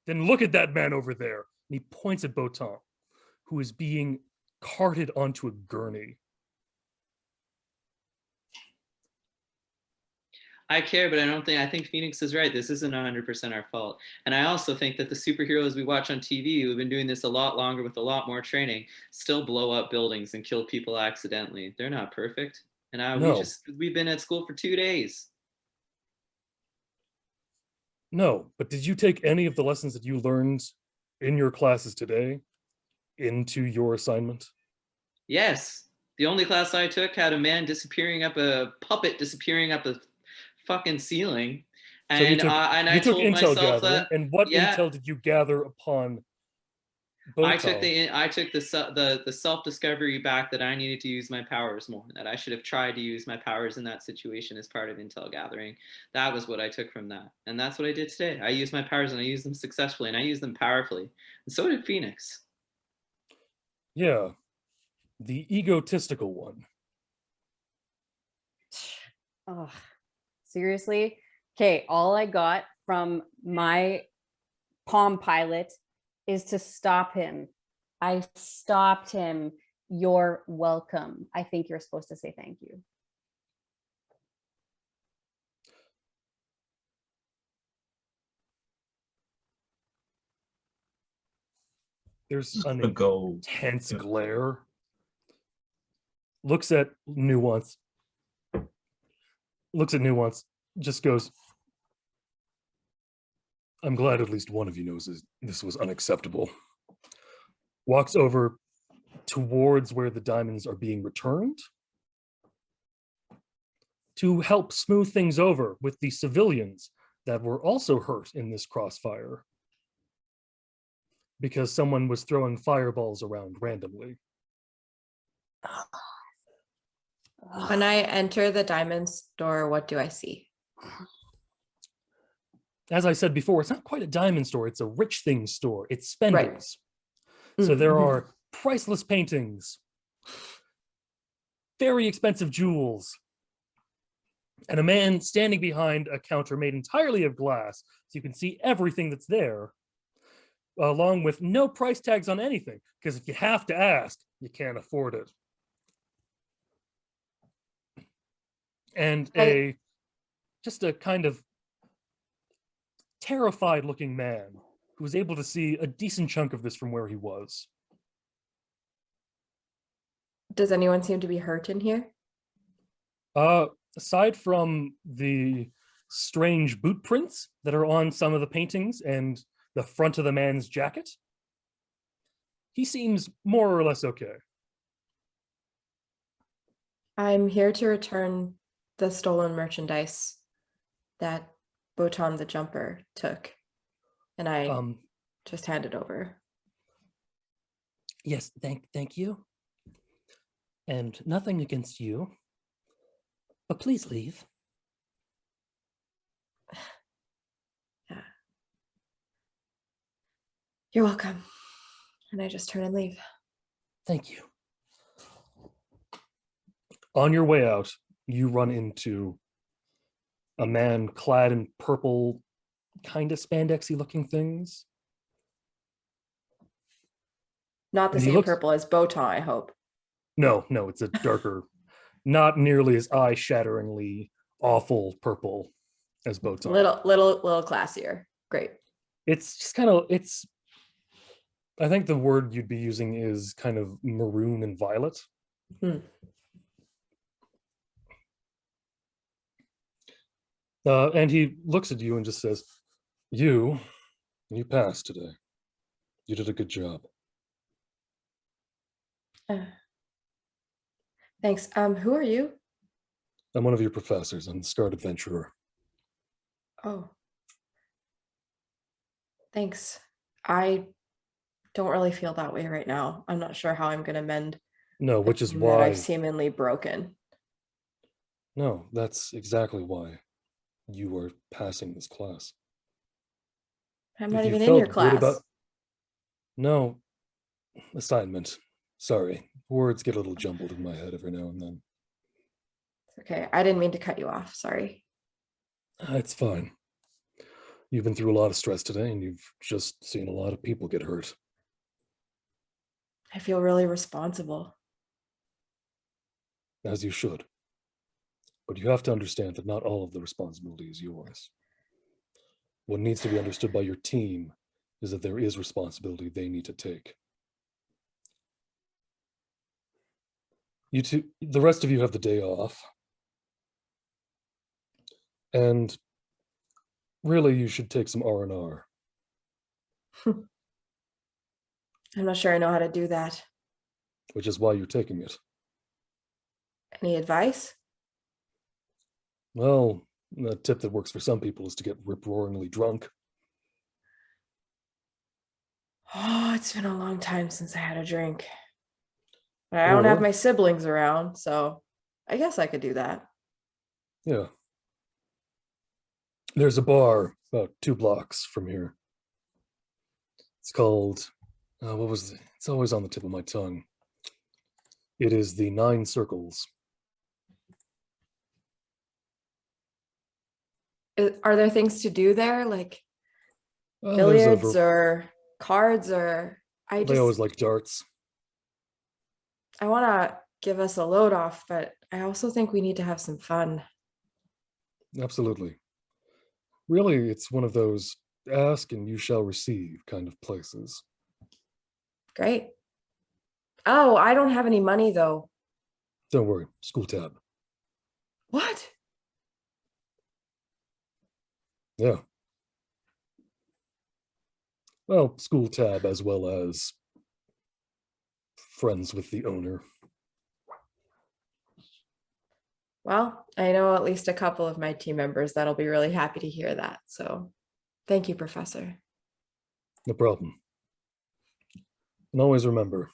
Then look at that man over there. And he points at Botan, who is being carted onto a gurney. I care, but I think Phoenix is right. This isn't 100% our fault. And I also think that the superheroes we watch on TV, who've been doing this a lot longer with a lot more training, still blow up buildings and kill people accidentally. They're not perfect. And No. we've been at school for 2 days. No, but did you take any of the lessons that you learned in your classes today into your assignment? Yes. The only class I took had a man a puppet disappearing up a fucking ceiling. So you And took, I you took told intel myself gathering, that, and what yeah. intel did you gather upon I Botan? took the self-discovery back that I needed to use my powers more, that I should have tried to use my powers in that situation as part of intel gathering. That was what I took from that. And that's what I did today. I used my powers and I used them successfully and I used them powerfully. And so did Phoenix. Yeah, the egotistical one. Oh, seriously? Okay, all I got from my Palm Pilot is to stop him. I stopped him. You're welcome. I think you're supposed to say thank you. There's Just an gonna go. intense Yeah. glare. Looks at Nuance. Just goes, I'm glad at least one of you knows this was unacceptable. Walks over towards where the diamonds are being returned to help smooth things over with the civilians that were also hurt in this crossfire because someone was throwing fireballs around randomly. When I enter the diamond store, what do I see? As I said before, it's not quite a diamond store, it's a rich things store. It's spenders. Right. So there Mhm. are priceless paintings, very expensive jewels, and a man standing behind a counter made entirely of glass, so you can see everything that's there, along with no price tags on anything, because if you have to ask, you can't afford it. And just a kind of terrified looking man who was able to see a decent chunk of this from where he was. Does anyone seem to be hurt in here? Aside from the strange boot prints that are on some of the paintings and the front of the man's jacket, he seems more or less okay. I'm here to return the stolen merchandise that Botan the Jumper took, and I just hand it over. Yes, thank you. And nothing against you, but please leave. Yeah. You're welcome. And I just turn and leave. Thank you. On your way out, you run into a man clad in purple, kind of spandexy looking things. Not the And he same looks- purple as Botan, I hope. No, it's a darker, not nearly as eye-shatteringly awful purple as Botan. Little classier. Great. It's just kind of, I think the word you'd be using is kind of maroon and violet. And he looks at you and just says, you passed today. You did a good job. Thanks. Who are you? I'm one of your professors. I'm the Scarred Adventurer. Oh. Thanks. I don't really feel that way right now. I'm not sure how I'm going to mend No, the which is thing that why. I've seemingly broken. No, that's exactly why you are passing this class. I'm If not you even in felt your good class. about- No, assignment. Sorry, words get a little jumbled in my head every now and then. Okay, I didn't mean to cut you off. Sorry. It's fine. You've been through a lot of stress today, and you've just seen a lot of people get hurt. I feel really responsible. As you should. But you have to understand that not all of the responsibility is yours. What needs to be understood by your team is that there is responsibility they need to take. You two, the rest of you have the day off. And really, you should take some R&R. I'm not sure I know how to do that. Which is why you're taking it. Any advice? Well, the tip that works for some people is to get rip-roaringly drunk. Oh, it's been a long time since I had a drink. But I don't have Or- my siblings around, so I guess I could do that. Yeah. There's a bar about 2 blocks from here. It's called, it's always on the tip of my tongue. It is the 9 Circles. Are there things to do there, like Well, there's a billiards or cards, or they always like darts. I want to give us a load off, but I also think we need to have some fun. Absolutely. Really, it's one of those ask and you shall receive kind of places. Great. Oh, I don't have any money though. Don't worry, school tab. What? Yeah. Well, school tab as well as friends with the owner. Well, I know at least a couple of my team members that'll be really happy to hear that. So thank you, Professor. No problem. And always remember,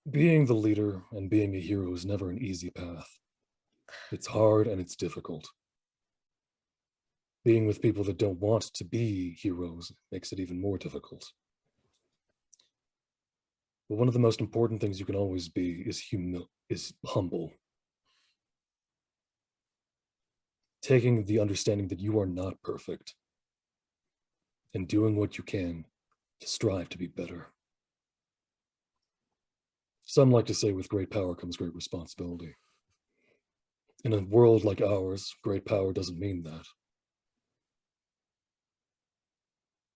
being the leader and being a hero is never an easy path. It's hard and it's difficult. Being with people that don't want to be heroes makes it even more difficult. But one of the most important things you can always be is humble. Taking the understanding that you are not perfect and doing what you can to strive to be better. Some like to say with great power comes great responsibility. In a world like ours, great power doesn't mean that.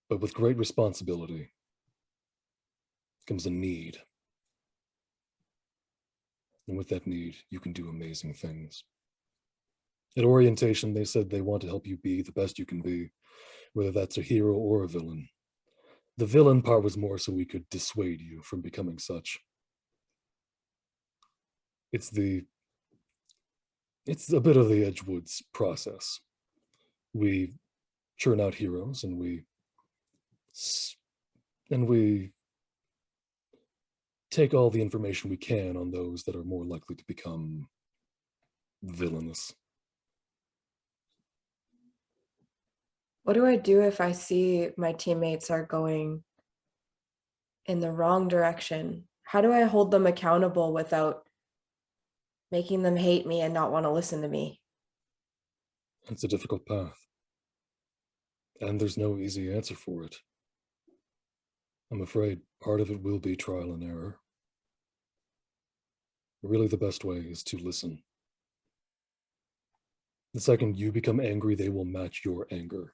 But with great responsibility comes a need. And with that need, you can do amazing things. At orientation, they said they want to help you be the best you can be, whether that's a hero or a villain. The villain part was more so we could dissuade you from becoming such. It's a bit of the Edgewoods process. We churn out heroes and we take all the information we can on those that are more likely to become villainous. What do I do if I see my teammates are going in the wrong direction? How do I hold them accountable without making them hate me and not want to listen to me? It's a difficult path. And there's no easy answer for it. I'm afraid part of it will be trial and error. Really, the best way is to listen. The second you become angry, they will match your anger.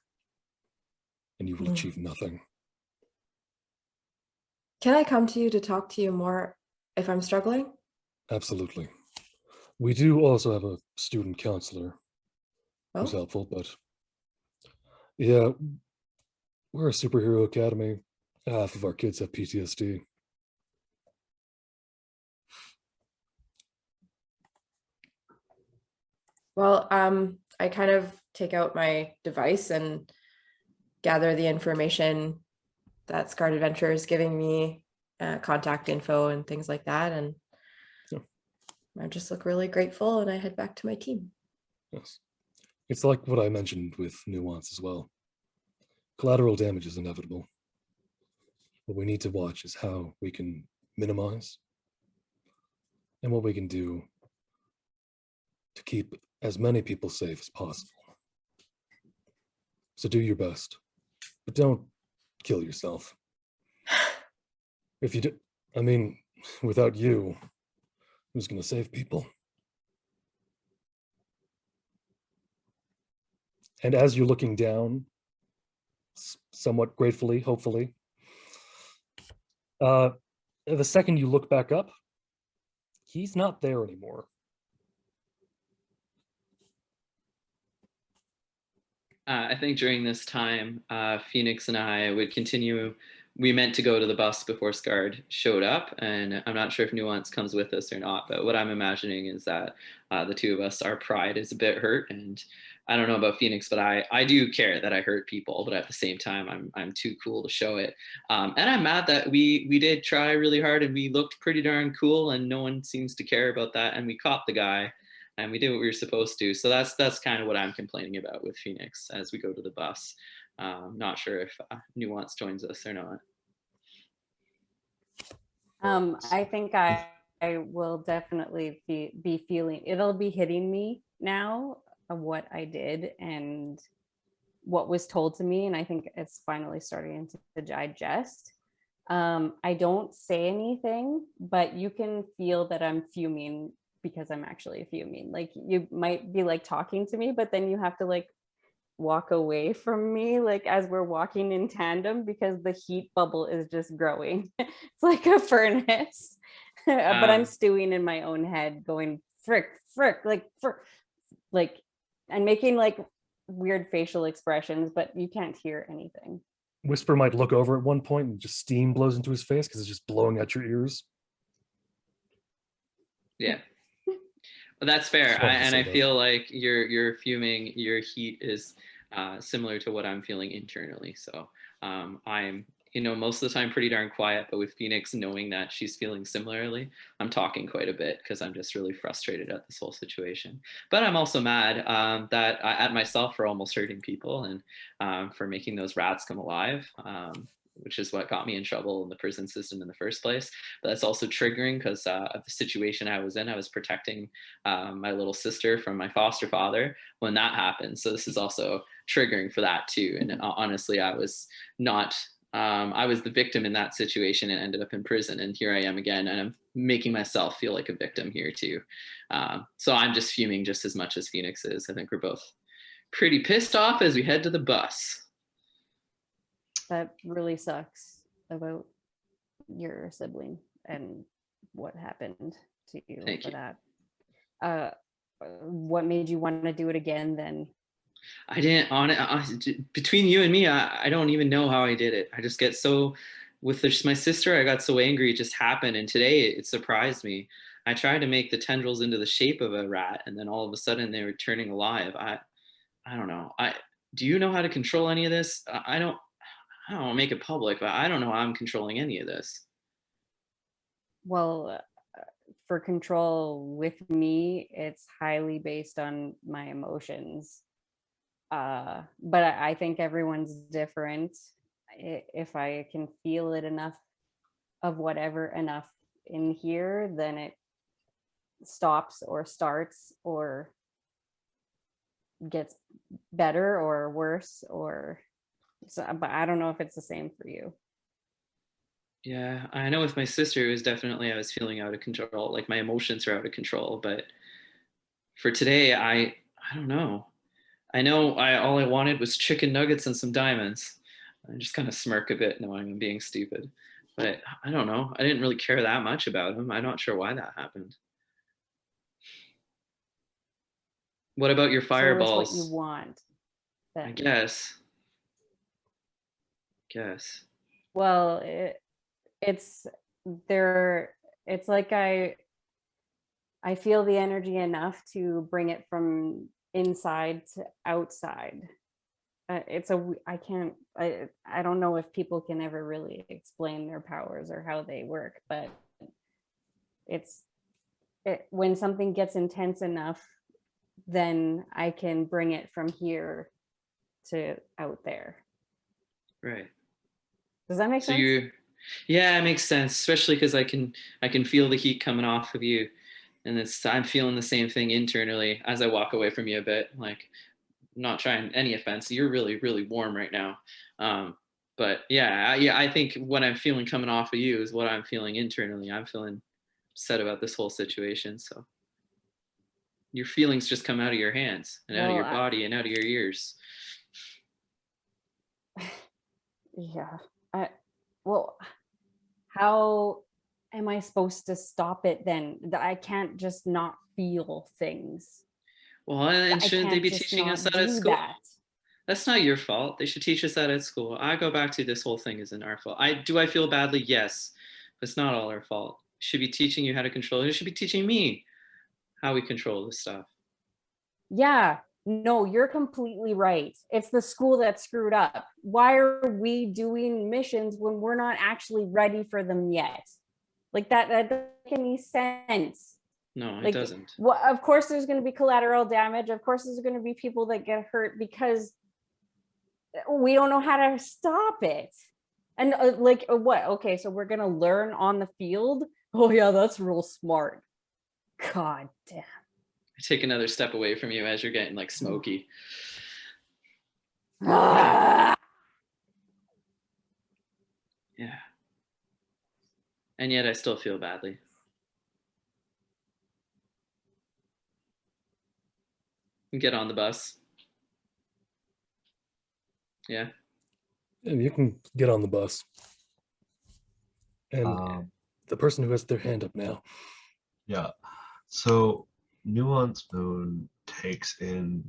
And you will achieve nothing. Can I come to you to talk to you more if I'm struggling? Absolutely. We do also have a student counselor who's Oh, helpful, but yeah, we're a superhero academy. Half of our kids have PTSD. well, I kind of take out my device and gather the information that Scarred Adventure is giving me, contact info and things like that. And Yeah. I just look really grateful and I head back to my team. Yes. It's like what I mentioned with nuance as well. Collateral damage is inevitable. What we need to watch is how we can minimize and what we can do to keep as many people safe as possible. So do your best, but don't kill yourself. If you do, I mean, without you, who's going to save people? And as you're looking down, somewhat gratefully, hopefully, the second you look back up, he's not there anymore. I think during this time, Phoenix and I would continue. We meant to go to the bus before Scarred showed up, and I'm not sure if Nuance comes with us or not, but what I'm imagining is that the two of us, our pride is a bit hurt, and I don't know about Phoenix, but I do care that I hurt people, but at the same time, I'm too cool to show it. And I'm mad that we did try really hard, and we looked pretty darn cool, and no one seems to care about that, and we caught the guy, and we did what we were supposed to. So that's kind of what I'm complaining about with Phoenix as we go to the bus. Not sure if Nuance joins us or not. I think I will definitely be feeling, it'll be hitting me now of what I did and what was told to me. And I think it's finally starting to digest. I don't say anything, but you can feel that I'm fuming because I'm actually fuming. Like you might be like talking to me, but then you have to like walk away from me like as we're walking in tandem because the heat bubble is just growing. It's like a furnace. But I'm stewing in my own head going frick, like and making like weird facial expressions, but you can't hear anything. Whisper might look over at one point and just steam blows into his face because it's just blowing out your ears. Yeah. Well, that's fair. Just wanted to And say I that. feel like you're fuming, your heat is similar to what I'm feeling internally. So I'm, most of the time pretty darn quiet, but with Phoenix knowing that she's feeling similarly, I'm talking quite a bit because I'm just really frustrated at this whole situation. But I'm also mad that at myself for almost hurting people and for making those rats come alive. Which is what got me in trouble in the prison system in the first place. But that's also triggering because of the situation I was in. I was protecting my little sister from my foster father when that happened. So this is also triggering for that too. And honestly, I was not, I was the victim in that situation and ended up in prison. And here I am again, and I'm making myself feel like a victim here too. So I'm just fuming just as much as Phoenix is. I think we're both pretty pissed off as we head to the bus. That really sucks about your sibling and what happened to you Thank for you. that. What made you want to do it again then? I didn't between you and me, I don't even know how I did it. I just get so with my sister, I got so angry, it just happened. And today it surprised me. I tried to make the tendrils into the shape of a rat, and then all of a sudden they were turning alive. I don't know. Do you know how to control any of this? I don't make it public, but I don't know how I'm controlling any of this. Well, for control with me, it's highly based on my emotions. But I think everyone's different. If I can feel it enough of whatever enough in here, then it stops or starts or gets better or worse or so, but I don't know if it's the same for you. Yeah, I know with my sister, it was definitely, I was feeling out of control. Like my emotions are out of control. But for today, I don't know. I know all I wanted was chicken nuggets and some diamonds. I just kind of smirk a bit knowing I'm being stupid. But I don't know. I didn't really care that much about him. I'm not sure why that happened. What about your fireballs? So it's what you want. Then. I guess. Well, it's there. It's like I feel the energy enough to bring it from inside to outside. I don't know if people can ever really explain their powers or how they work, but when something gets intense enough, then I can bring it from here to out there. Right. Does that make sense? Yeah, it makes sense, especially because I can feel the heat coming off of you, and I'm feeling the same thing internally as I walk away from you a bit. Like, not trying any offense, you're really warm right now. But yeah, I think what I'm feeling coming off of you is what I'm feeling internally. I'm feeling upset about this whole situation. So your feelings just come out of your hands and out of Well, your body and out of your ears. yeah. Well, how am I supposed to stop it then? I can't just not feel things. Well, and I shouldn't they can't be just teaching us not that at do school? that. That's not your fault. They should teach us that at school. I go back to this whole thing isn't our fault. I feel badly? Yes, but it's not all our fault. It should be teaching you how to control it. It should be teaching me how we control this stuff. Yeah, no, you're completely right. It's the school that screwed up. Why are we doing missions when we're not actually ready for them yet? Like that doesn't make any sense. No, it Like, doesn't. well, of course there's going to be collateral damage. Of course there's going to be people that get hurt because we don't know how to stop it. And what? Okay, so we're going to learn on the field? Oh yeah, that's real smart. God damn. I take another step away from you as you're getting like smoky. Ah! Yeah. And yet I still feel badly. Get on the bus. Yeah. And you can get on the bus. And the person who has their hand up now. Yeah. So Nuance Moon takes in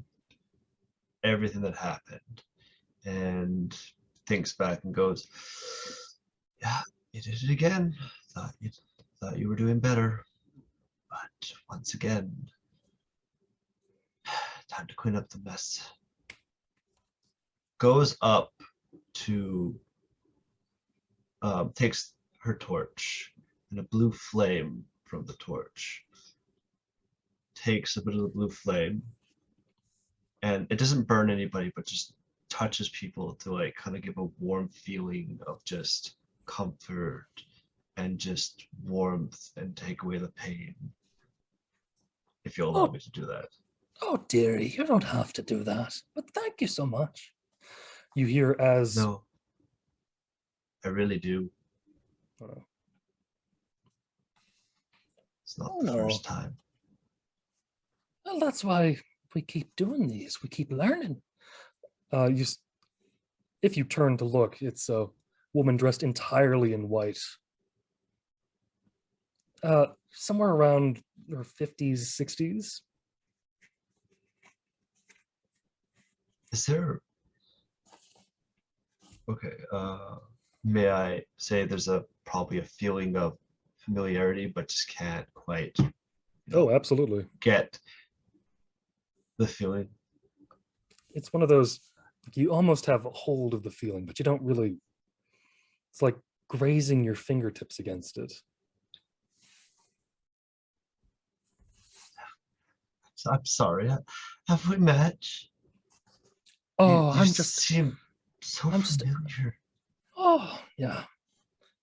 everything that happened and thinks back and goes, yeah, you did it again. Thought you were doing better. But once again, time to clean up the mess. Goes up to takes her torch and a blue flame from the torch. Takes a bit of the blue flame and it doesn't burn anybody, but just touches people to like kind of give a warm feeling of just comfort and just warmth and take away the pain. If you'll allow me to do that. Oh, dearie, you don't have to do that, but thank you so much. You hear as... No, I really do. Oh. It's not Oh, the no. first time. Well, that's why we keep doing these. We keep learning. If you turn to look, it's a woman dressed entirely in white. Somewhere around her 50s, 60s. Is there... Okay, may I say there's probably a feeling of familiarity, but just can't quite Oh, absolutely. get the feeling. It's one of those, you almost have a hold of the feeling, but you don't really, it's like grazing your fingertips against it. I'm sorry, have we met? Oh, You I'm just... seem so I'm just... familiar. Oh, yeah.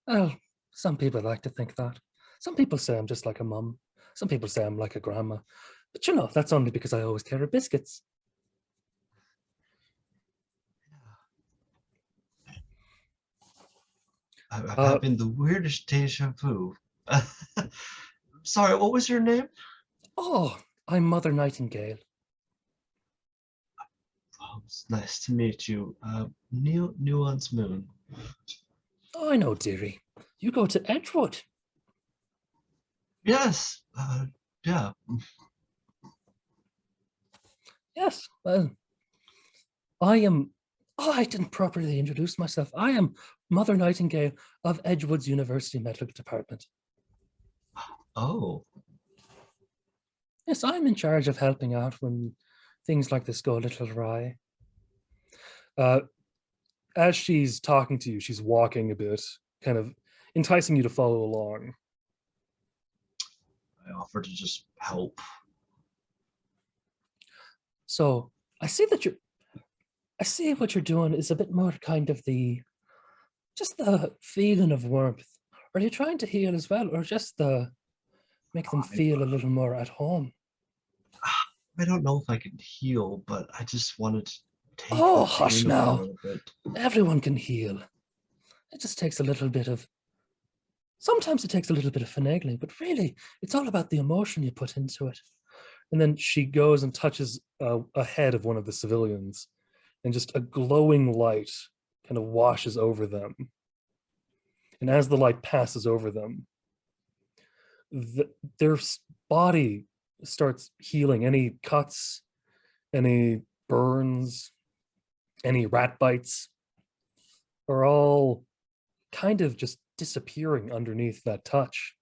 Well, some people like to think that. Some people say I'm just like a mum. Some people say I'm like a grandma. But you know, that's only because I always carry biscuits. I'm having the weirdest deja vu. Sorry, what was your name? Oh, I'm Mother Nightingale. Oh, it's nice to meet you. Nuance Moon. Oh, I know, dearie. You go to Edgewood. Yes, yeah. Yes, well, I am... Oh, I didn't properly introduce myself. I am Mother Nightingale of Edgewood's University Medical Department. Oh, Yes, I'm in charge of helping out when things like this go a little awry. As she's talking to you, she's walking a bit, kind of enticing you to follow along. I offer to just help. So I see what you're doing is a bit more kind of the Just the feeling of warmth. Are you trying to heal as well, or just the make them feel a little more at home? I don't know if I can heal, but I just wanted to take Oh, the hush pain away a now. little bit. Everyone can heal. It just takes a little bit of, sometimes it takes a little bit of finagling, but really, it's all about the emotion you put into it. And then she goes and touches a head of one of the civilians, and just a glowing light kind of washes over them. And as the light passes over them, their body starts healing. Any cuts, any burns, any rat bites are all kind of just disappearing underneath that touch.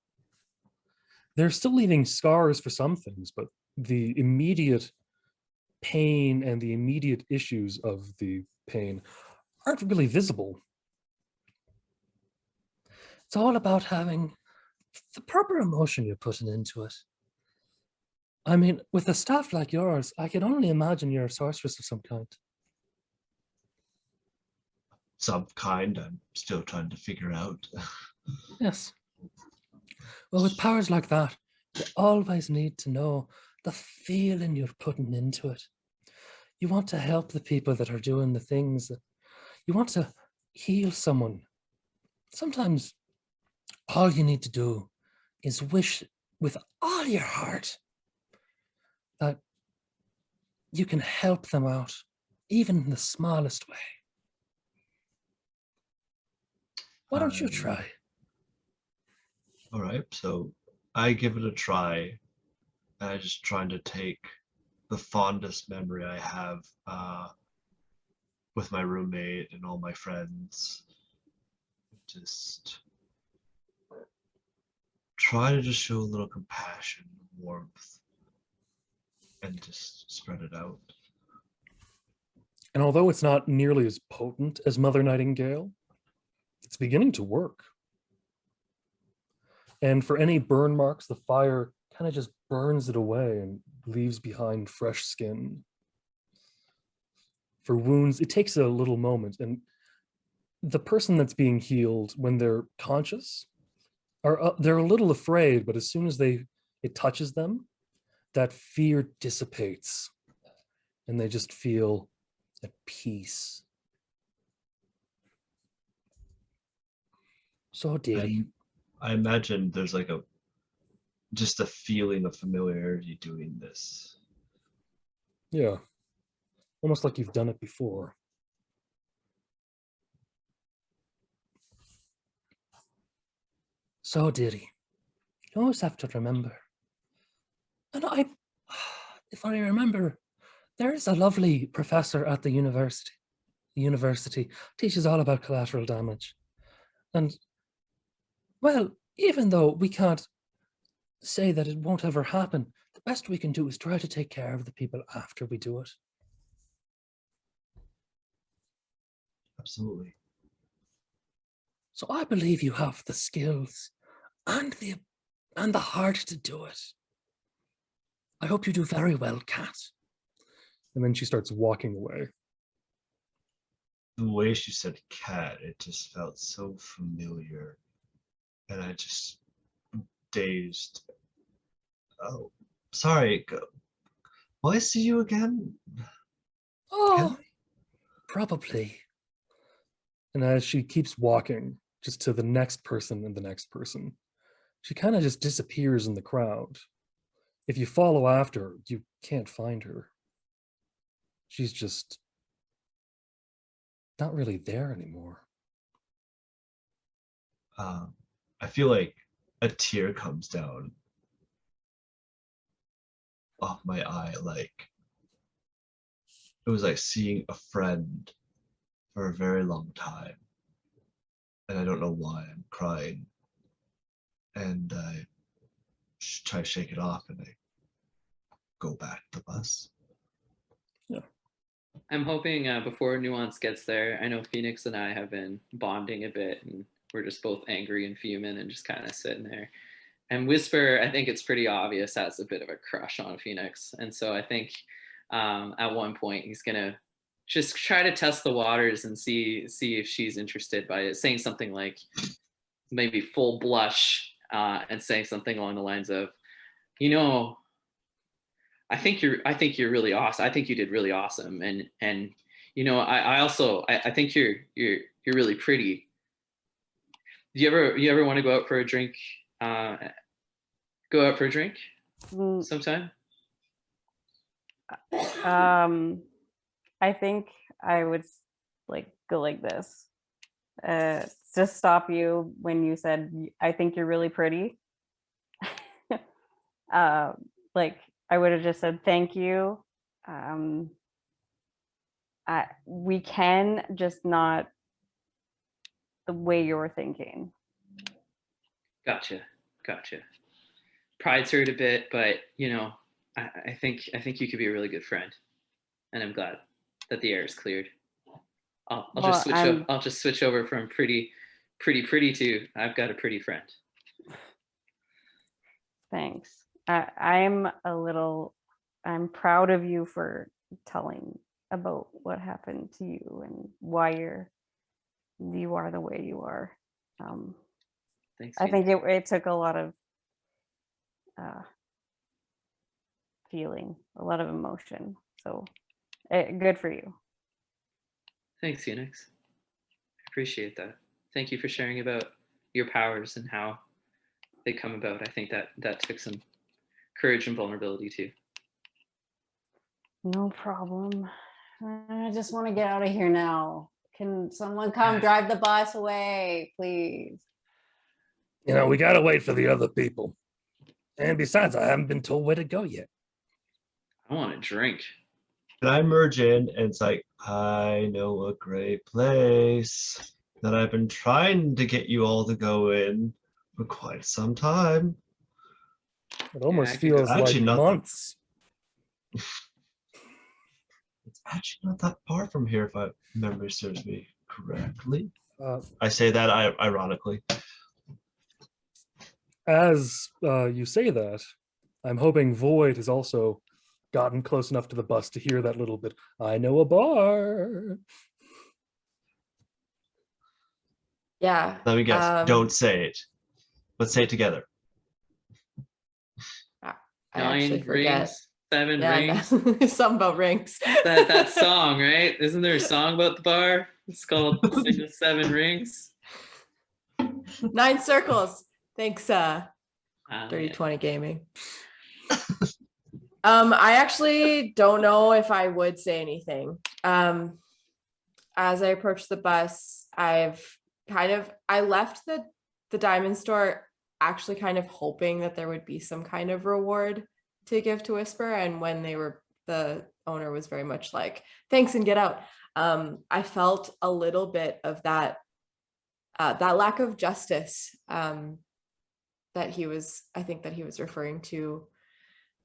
They're still leaving scars for some things, but the immediate pain and the immediate issues of the pain aren't really visible. It's all about having the proper emotion you're putting into it. I mean, with a staff like yours, I can only imagine you're a sorceress of some kind. Some kind I'm still trying to figure out. Yes. Well, with powers like that, you always need to know the feeling you're putting into it. You want to help the people that are doing the things that you want to heal someone. Sometimes all you need to do is wish with all your heart that you can help them out, even in the smallest way. Why don't you try? All right, so I give it a try. I just trying to take the fondest memory I have with my roommate and all my friends. Just try to just show a little compassion, warmth, and just spread it out. And although it's not nearly as potent as Mother Nightingale, it's beginning to work. And for any burn marks, the fire kind of just burns it away and leaves behind fresh skin. For wounds, it takes a little moment. And the person that's being healed, when they're conscious, they're a little afraid, but as soon as it touches them, that fear dissipates and they just feel at peace. So dearie. I imagine there's like just a feeling of familiarity doing this. Yeah. Almost like you've done it before. So dearie, you always have to remember. And if I remember, there is a lovely professor at the university. The university teaches all about collateral damage. And, well, even though we can't say that it won't ever happen, the best we can do is try to take care of the people after we do it. Absolutely. So I believe you have the skills and the heart to do it. I hope you do very well, Kat. And then she starts walking away. The way she said cat, it just felt so familiar. And I just dazed. Oh, sorry. Will I see you again? Oh, probably. And as she keeps walking just to the next person and the next person, she kind of just disappears in the crowd. If you follow after her, you can't find her. She's just not really there anymore. I feel like a tear comes down off my eye. Like it was like seeing a friend for a very long time. And I don't know why I'm crying. And I try to shake it off and I go back to the bus. Yeah. I'm hoping before Nuance gets there, I know Phoenix and I have been bonding a bit, and we're just both angry and fuming and just kind of sitting there. And Whisper, I think it's pretty obvious, has a bit of a crush on Phoenix. And so I think at one point he's going to just try to test the waters and see if she's interested by it. Saying something like maybe full blush and saying something along the lines of, you know, I think you're really awesome. I think you did really awesome. And you know, I also I think you're really pretty. Do you ever want to go out for a drink? Go out for a drink Mm, sometime? I think I would like go like this. Just stop you when you said, I think you're really pretty. Like I would have just said thank you. We can, just not the way you're thinking. Gotcha. Pride's hurt a bit, but you know, I think you could be a really good friend, and I'm glad that the air is cleared. I'll Well, just switch up. I'll just switch over from pretty to I've got a pretty friend. Thanks. I'm proud of you for telling about what happened to you and why you are the way you are. Thanks. I think it took a lot of feeling, a lot of emotion. So good for you. Thanks, Phoenix. I appreciate that. Thank you for sharing about your powers and how they come about. I think that took some courage and vulnerability too. No problem. I just want to get out of here now. Can someone come drive the bus away, please? You know, we gotta wait for the other people. And besides, I haven't been told where to go yet. I want a drink. And I merge in, and it's like, I know a great place that I've been trying to get you all to go in for quite some time. It almost I could go. feels like Actually, not that- months. It's actually not that far from here, if memory serves me correctly. Uh, I say that ironically. as you say that, I'm hoping Void has also gotten close enough to the bus to hear that little bit. I know a bar. Yeah. Let me guess. Don't say it. Let's say it together. I actually 9 forget. rings, 7 Yeah, rings. no, something about rings. that song, right? Isn't there a song about the bar? It's called Sing the 7 Rings. 9 circles. Thanks, Yeah. 3020 Gaming. I actually don't know if I would say anything. As I approached the bus, I left the diamond store actually kind of hoping that there would be some kind of reward to give to Whisper. And when the owner was very much like, thanks and get out. I felt a little bit of that lack of justice that he was referring to.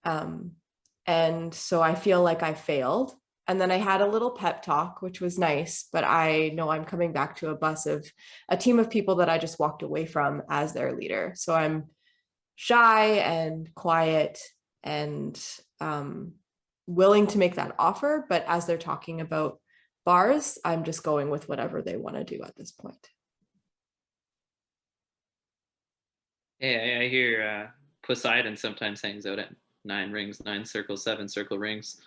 And so I feel like I failed. And then I had a little pep talk, which was nice, but I know I'm coming back to a bus of a team of people that I just walked away from as their leader. So I'm shy and quiet and willing to make that offer. But as they're talking about bars, I'm just going with whatever they want to do at this point. Yeah, I hear Poseidon sometimes hangs out at 9 rings, 9 circles, 7 circle rings.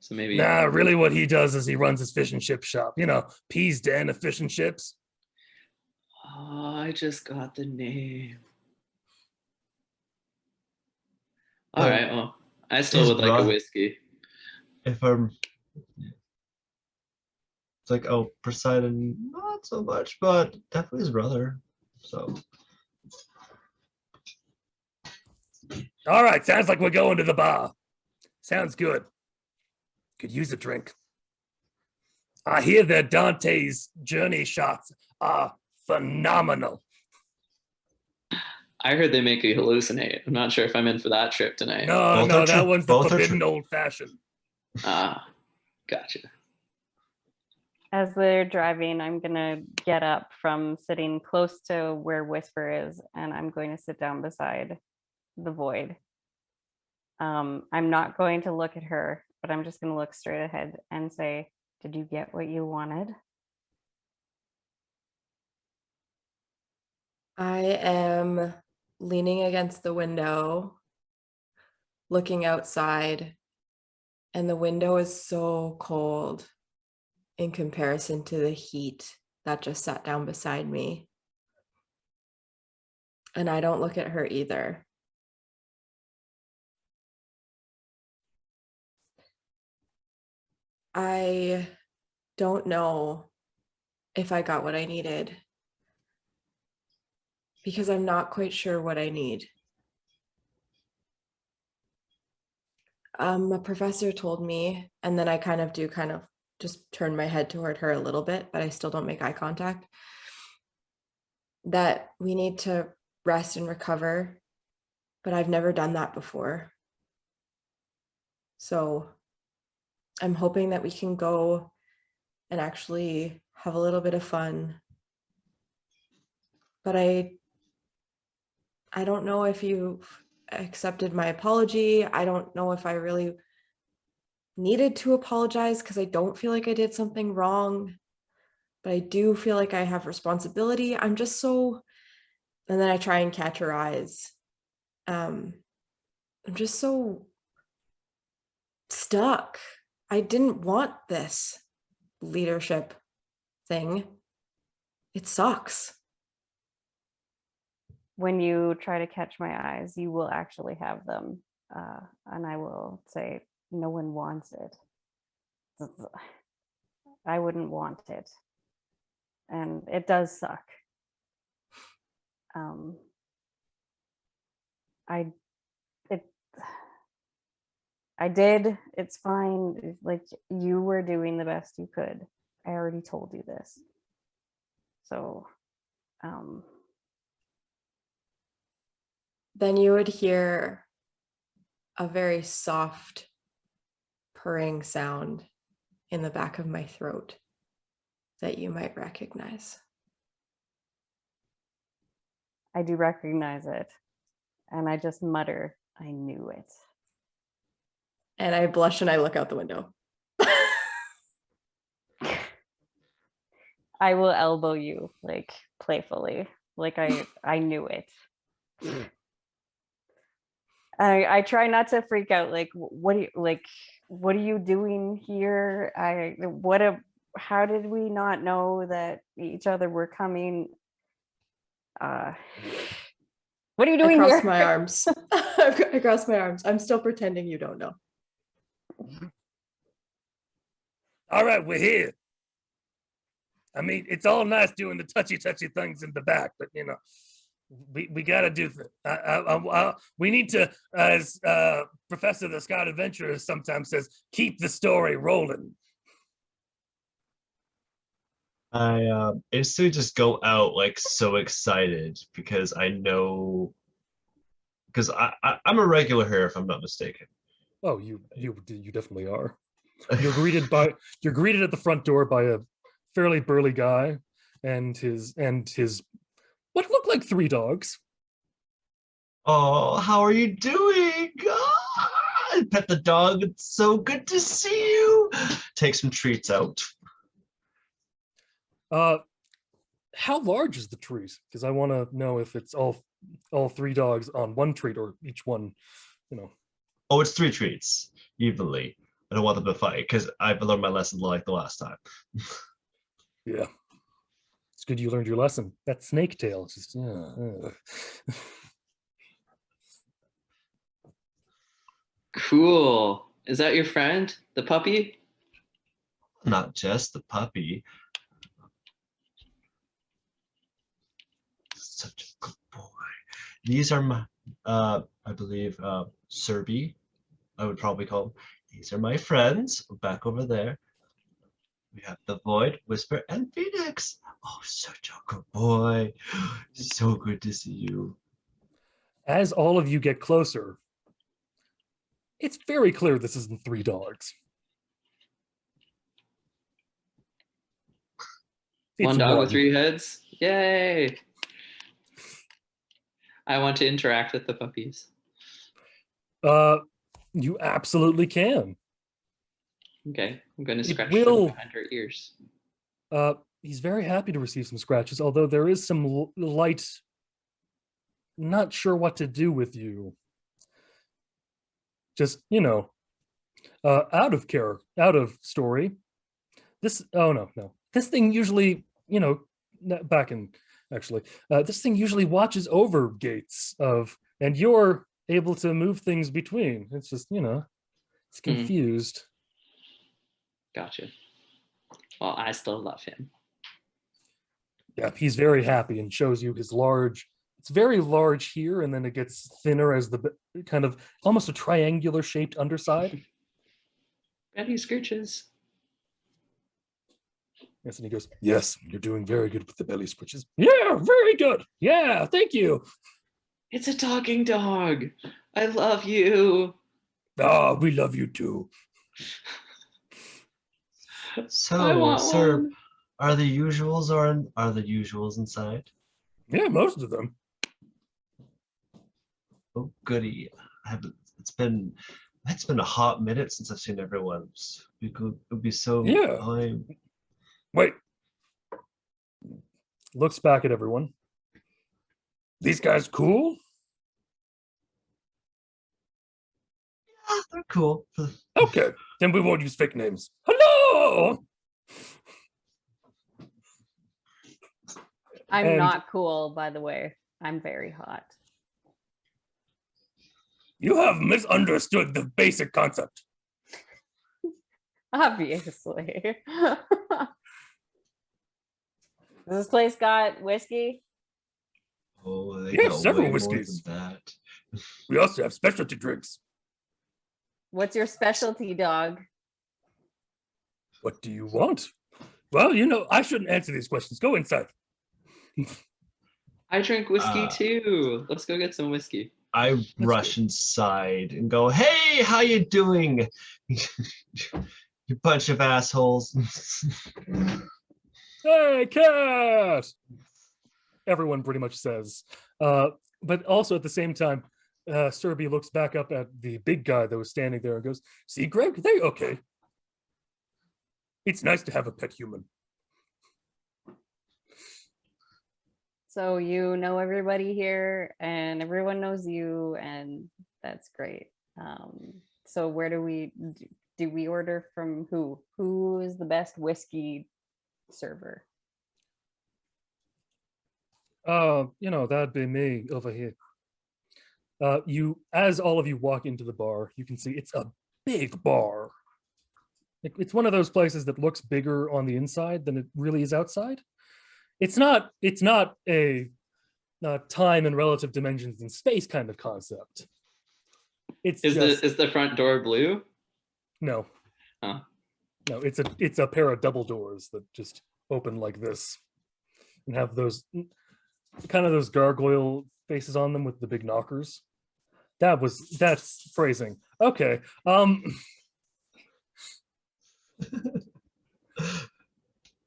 So maybe. Nah, really what he does is he runs his fish and chip shop. You know, Peas Den of fish and chips. Oh, I just got the name. All Oh, right. Well, I still his would like a brother- whiskey. If it's like, oh, Poseidon, not so much, but definitely his brother. So All right, sounds like we're going to the bar. Sounds good. Could use a drink. I hear that Dante's journey shots are phenomenal. I heard they make you hallucinate. I'm not sure if I'm in for that trip tonight. No, Both no, are that true. one's the Both are forbidden true. old fashioned. Ah, gotcha. As they're driving, I'm gonna get up from sitting close to where Whisper is, and I'm going to sit down beside the Void. I'm not going to look at her, but I'm just going to look straight ahead and say, Did you get what you wanted? I am leaning against the window, looking outside, and the window is so cold in comparison to the heat that just sat down beside me. And I don't look at her either. I don't know if I got what I needed because I'm not quite sure what I need. A professor told me, and then I kind of just turn my head toward her a little bit, but I still don't make eye contact, that we need to rest and recover, but I've never done that before. So I'm hoping that we can go and actually have a little bit of fun. But I don't know if you've accepted my apology. I don't know if I really needed to apologize because I don't feel like I did something wrong, but I do feel like I have responsibility. I'm just so, and then I try and catch her eyes. I'm just so stuck. I didn't want this leadership thing. It sucks. When you try to catch my eyes, you will actually have them. And I will say, no one wants it. I wouldn't want it. And it does suck. I did, it's fine. Like, you were doing the best you could. I already told you this. So, then you would hear a very soft purring sound in the back of my throat that you might recognize. I do recognize it. And I just mutter, I knew it. And I blush and I look out the window. I will elbow you, like, playfully. Like, I knew it. I try not to freak out. Like, what are you doing here? How did we not know that each other were coming? What are you doing I cross here? my arms. I cross my arms. I'm still pretending you don't know. All right, we're here. I mean, it's all nice doing the touchy things in the back, but you know, we got to do we need to, as Professor the Scott Adventurer sometimes says, keep the story rolling. I instantly just go out like so excited because I know, because I'm a regular here if I'm not mistaken. Oh, you definitely are. You're greeted at the front door by a fairly burly guy and his what look like 3 dogs. Oh, how are you doing? Ah, pet the dog. It's so good to see you. Take some treats out. How large is the trees? Because I want to know if it's all 3 dogs on one treat or each one, you know. Oh, it's 3 treats evenly. I don't want them to fight because I've learned my lesson like the last time. Yeah, it's good you learned your lesson. That snake tail, just yeah. Cool. Is that your friend, the puppy? Not just the puppy. Such a good boy. These are my, I believe, Serby, I would probably call them. These are my friends back over there. We have the Void, Whisper, and Phoenix. Oh, such a good boy. So good to see you. As all of you get closer, it's very clear this isn't 3 dogs. One dog with 3 heads. Yay. I want to interact with the puppies. You absolutely can. Okay, I'm going to It scratch will- them behind her ears. He's very happy to receive some scratches, although there is some light. Not sure what to do with you. Just, out of story. Oh no. This thing usually, back in actually, this thing usually watches over gates and you're able to move things between. It's just, it's confused. Gotcha. Well, I still love him. Yeah, he's very happy and shows you his large. It's very large here, and then it gets thinner as the kind of almost a triangular shaped underside. Betty scritches. Yes, and he goes, "Yes, you're doing very good with the belly scritches. Yeah, very good. Yeah, thank you. It's a talking dog. I love you. Ah, we love you too." I So, want sir, one. are the usuals inside? Yeah, most of them. Oh, goody. It's been a hot minute since I've seen everyone. It would be so Yeah. time. Wait. Looks back at everyone. These guys cool? Yeah, they're cool. Okay, then we won't use fake names. Hello. I'm And- not cool, by the way. I'm very hot. You have misunderstood the basic concept. Obviously. This place got whiskey? Oh, they Yes, got several way more whiskeys. than that. We also have specialty drinks. What's your specialty, dog? What do you want? Well, I shouldn't answer these questions. Go inside. I drink whiskey Uh, too. Let's go get some whiskey. I rush inside and go, "Hey, how you doing? You bunch of assholes." Hey, cat! Everyone pretty much says. But also at the same time, Serby looks back up at the big guy that was standing there and goes, "See, Greg, they okay. It's nice to have a pet human." So you know everybody here and everyone knows you, and that's great. So where do we order from who? Who is the best whiskey server? That'd be me over here. As all of you walk into the bar, you can see it's a big bar. It's one of those places that looks bigger on the inside than it really is outside. It's not a time and relative dimensions in space kind of concept. It's Is the front door blue? no. Huh. No, it's a pair of double doors that just open like this and have those kind of those gargoyle faces on them with the big knockers. That's phrasing. Okay.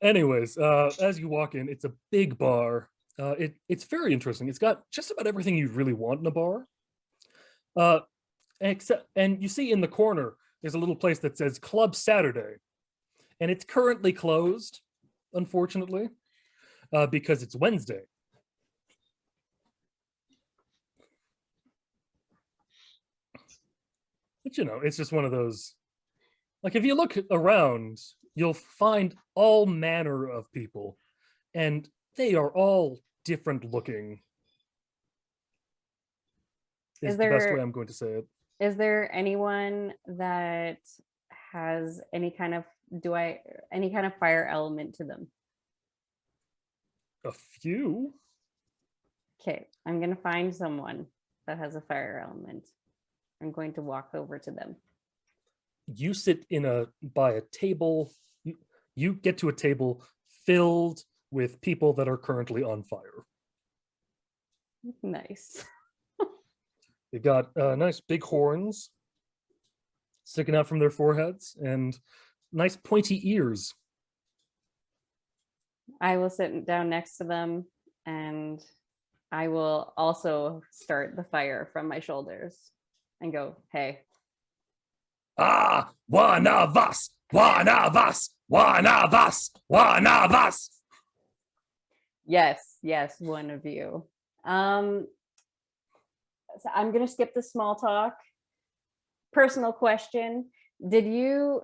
Anyways, as you walk in, it's a big bar. It's very interesting. It's got just about everything you really want in a bar. And you see in the corner, there's a little place that says Club Saturday. And it's currently closed, unfortunately, because it's Wednesday. But it's just one of those, like if you look around, you'll find all manner of people, and they are all different looking. Is the best way I'm going to say it. Is there anyone that has any kind of fire element to them? A few. Okay, I'm gonna find someone that has a fire element. I'm going to walk over to them. You sit by a table. You get to a table filled with people that are currently on fire. Nice. They've got nice big horns sticking out from their foreheads and nice pointy ears. I will sit down next to them and I will also start the fire from my shoulders and go, "Hey." Ah, one of us One of us. One of us. One of us. Yes, yes, one of you. So I'm gonna skip the small talk. Personal question. Have you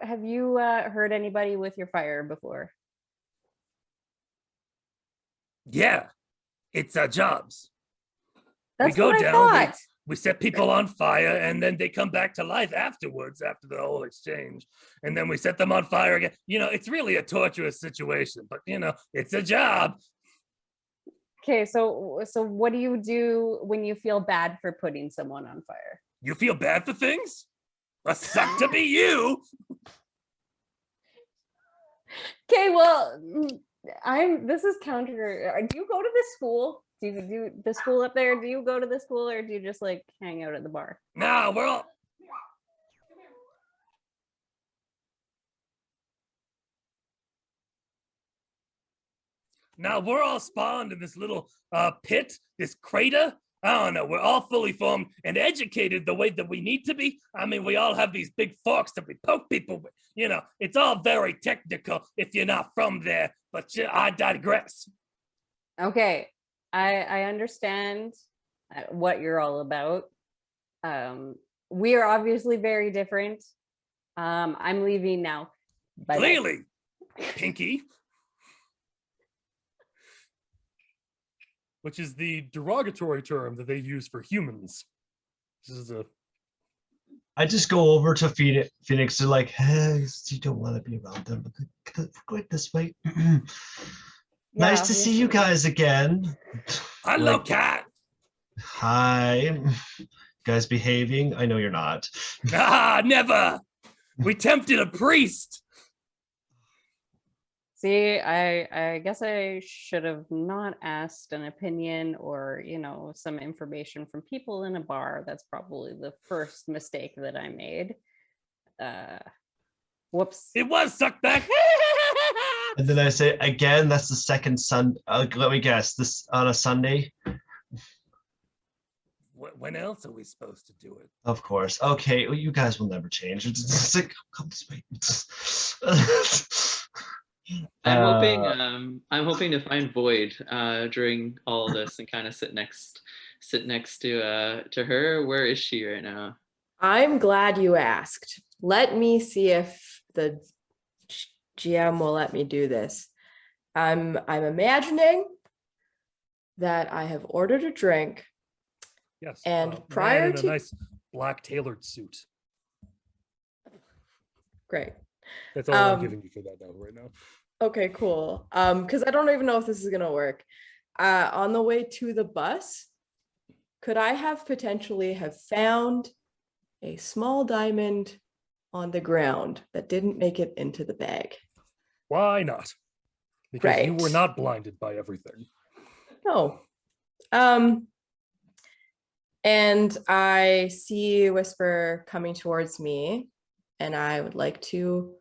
heard anybody with your fire before? Yeah, it's our jobs. That's go what I down, thought. We set people on fire and then they come back to life afterwards after the whole exchange. And then we set them on fire again. It's really a torturous situation, but it's a job. Okay, so what do you do when you feel bad for putting someone on fire? You feel bad for things? Must suck to be you. Okay, well, this is counter. Do you go to the school? Do you do the school up there? Do you go to the school or do you just like hang out at the bar? No, we're all. Now we're all spawned in this little pit, this crater. I don't know. We're all fully formed and educated the way that we need to be. I mean, we all have these big forks that we poke people with. It's all very technical if you're not from there. But I digress. Okay, I understand what you're all about. We are obviously very different. I'm leaving now. Bye-bye. Clearly, Pinky. Which is the derogatory term that they use for humans. This is I just go over to Phoenix and like, hey, you don't want to be around them, but go this way. Nice to see you guys again. Hello, cat. Hi. Guys behaving? I know you're not. Never. We tempted a priest. See, I guess I should have not asked an opinion or, some information from people in a bar. That's probably the first mistake that I made. Whoops. It was sucked back. And then I say, again, that's the second Sunday. Let me guess, this on a Sunday? When else are we supposed to do it? Of course. Okay, well, you guys will never change. It's like, come this way. I'm hoping to find Void during all of this and kind of sit next to her. Where is she right now? I'm glad you asked. Let me see if the GM will let me do this. I'm imagining that I have ordered a drink. Yes. And prior to a nice black tailored suit. Great. That's all I'm giving you for that now, right now. Okay, cool. Because I don't even know if this is gonna work. On the way to the bus, could I have potentially found a small diamond on the ground that didn't make it into the bag? Why not? Because you were Right. not blinded by everything. No. And I see Whisper coming towards me, and I would like to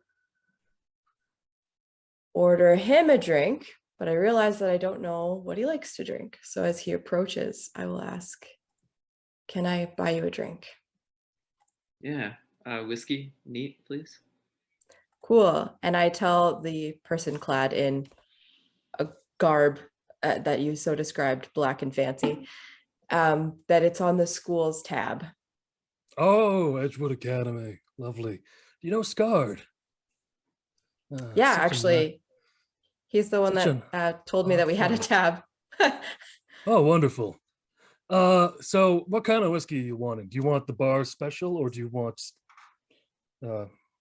order him a drink, but I realize that I don't know what he likes to drink. So as he approaches, I will ask, can I buy you a drink? Yeah, whiskey, neat, please. Cool. And I tell the person clad in a garb that you so described, black and fancy, that it's on the school's tab. Oh, Edgewood Academy. Lovely. Do you know Scarred? Yeah, such a actually, he's the one such that told me that we had a tab. Oh, wonderful. So what kind of whiskey are you wanting? Do you want the bar special or do you want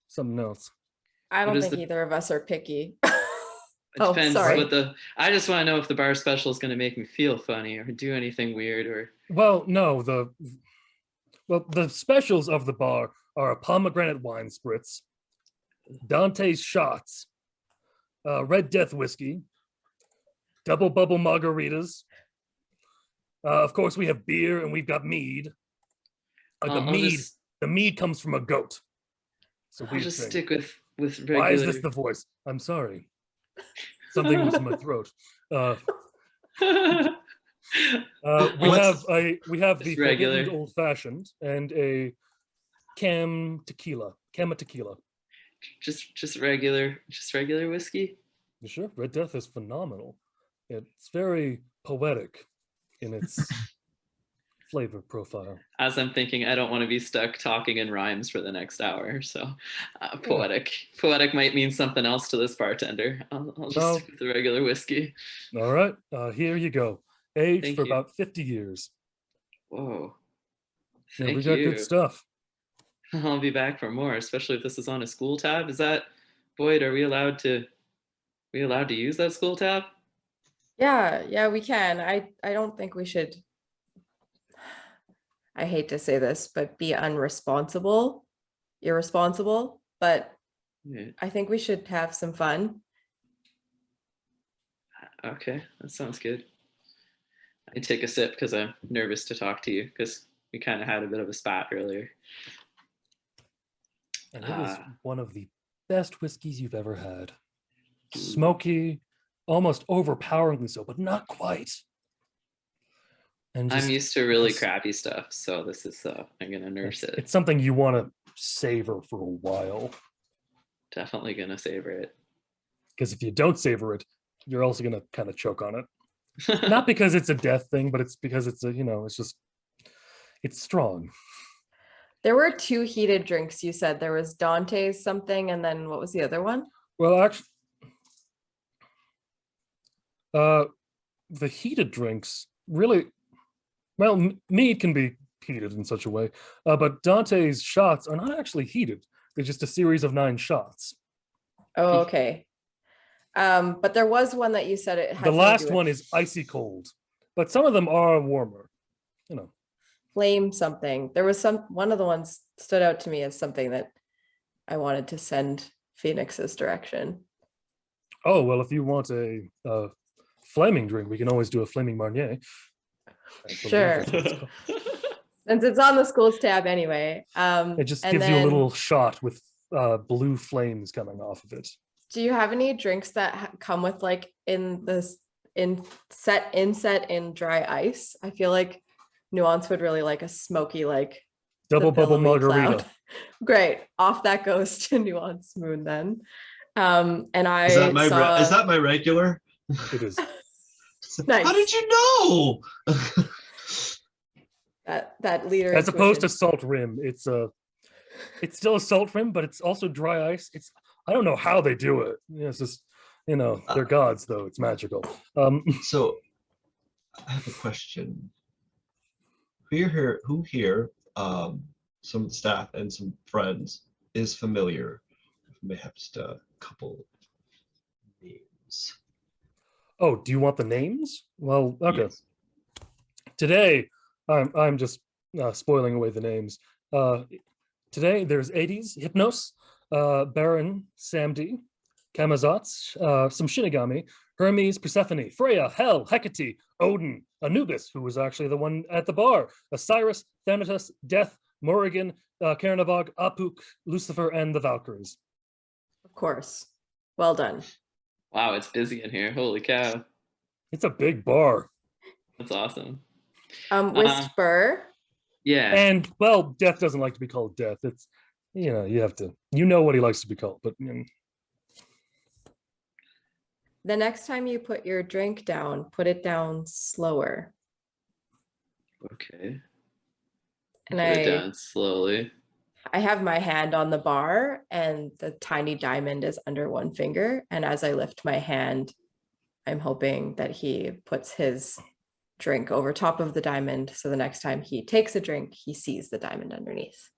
something else? I What don't is think the- either of us are picky. It Oh, depends sorry. I just want to know if the bar special is going to make me feel funny or do anything weird or. Well, no, the specials of the bar are a pomegranate wine spritz, Dante's shots, Red Death whiskey, double bubble margaritas. Of course, we have beer and we've got mead. The mead comes from a goat. So I'll just stick with Why is regular. this the voice? I'm sorry. Something was in my throat. We have the Just regular. forbidden old fashioned and a cam tequila. Just regular whiskey. Sure, Red Death is phenomenal. It's very poetic in its flavor profile. As I'm thinking, I don't want to be stuck talking in rhymes for the next hour. So poetic. Poetic might mean something else to this bartender. I'll just No. stick with the regular whiskey. All right, here you go. Aged Thank for you. about 50 years. Whoa. Yeah, Thank we got you. good stuff. I'll be back for more, especially if this is on a school tab. Is that, Boyd, are we allowed to use that school tab? Yeah, we can. I don't think we should, I hate to say this, but be irresponsible, but Yeah. I think we should have some fun. Okay, that sounds good. I take a sip because I'm nervous to talk to you because we kind of had a bit of a spat earlier. And it is Ah. one of the best whiskeys you've ever had. Smoky, almost overpoweringly so, but not quite. And I'm just, used to really it's- crappy stuff, so this is I'm gonna nurse it. it's something you want to savor for a while. Definitely gonna savor it. Because if you don't savor it, you're also going to kind of choke on it. Not because it's a death thing, but it's because it's it's strong. There were 2 heated drinks you said. There was Dante's something, and then what was the other one? Well, actually, the heated drinks really, well, mead can be heated in such a way, but Dante's shots are not actually heated. They're just a series of 9 shots. Oh, okay. But there was one that you said it has The something to last do with one is icy cold, but some of them are warmer. flame something. There was one of the ones stood out to me as something that I wanted to send Phoenix's direction. Oh, well, if you want a flaming drink, we can always do a flaming Marnier. I believe Sure. that's what it's called. Since it's on the schools tab anyway. It just And gives you a then, little shot with blue flames coming off of it. do you have any drinks that come with like inset in dry ice? I feel like Nuance would really like a smoky, like the Double bubble billowy margarita. cloud. Great. Off that goes to Nuance Moon then. And I Is that my saw is that my regular? It is. Nice. How did you know? that leader. As opposed to intuition. salt rim, it's still a salt rim, but it's also dry ice. I don't know how they do it. It's just they're gods though. It's magical. So I have a question. Who here, some staff and some friends, is familiar? May have just a couple names. Oh, do you want the names? Well, okay. Yes. Today, I'm just spoiling away the names. Today, there's Hades, Hypnos, Baron, Samdi, Kamazotz, some Shinigami, Hermes, Persephone, Freya, Hel, Hecate, Odin, Anubis, who was actually the one at the bar, Osiris, Thanatos, Death, Morrigan, Karanavog, Apuk, Lucifer, and the Valkyries. Of course. Well done. Wow, it's busy in here. Holy cow. It's a big bar. That's awesome. Whisper. Yeah. And, well, Death doesn't like to be called Death. It's, you have to, what he likes to be called, but The next time you put your drink down, put it down slower. Okay. And Put it down slowly. I have my hand on the bar and the tiny diamond is under one finger. And as I lift my hand, I'm hoping that he puts his drink over top of the diamond. So the next time he takes a drink, he sees the diamond underneath.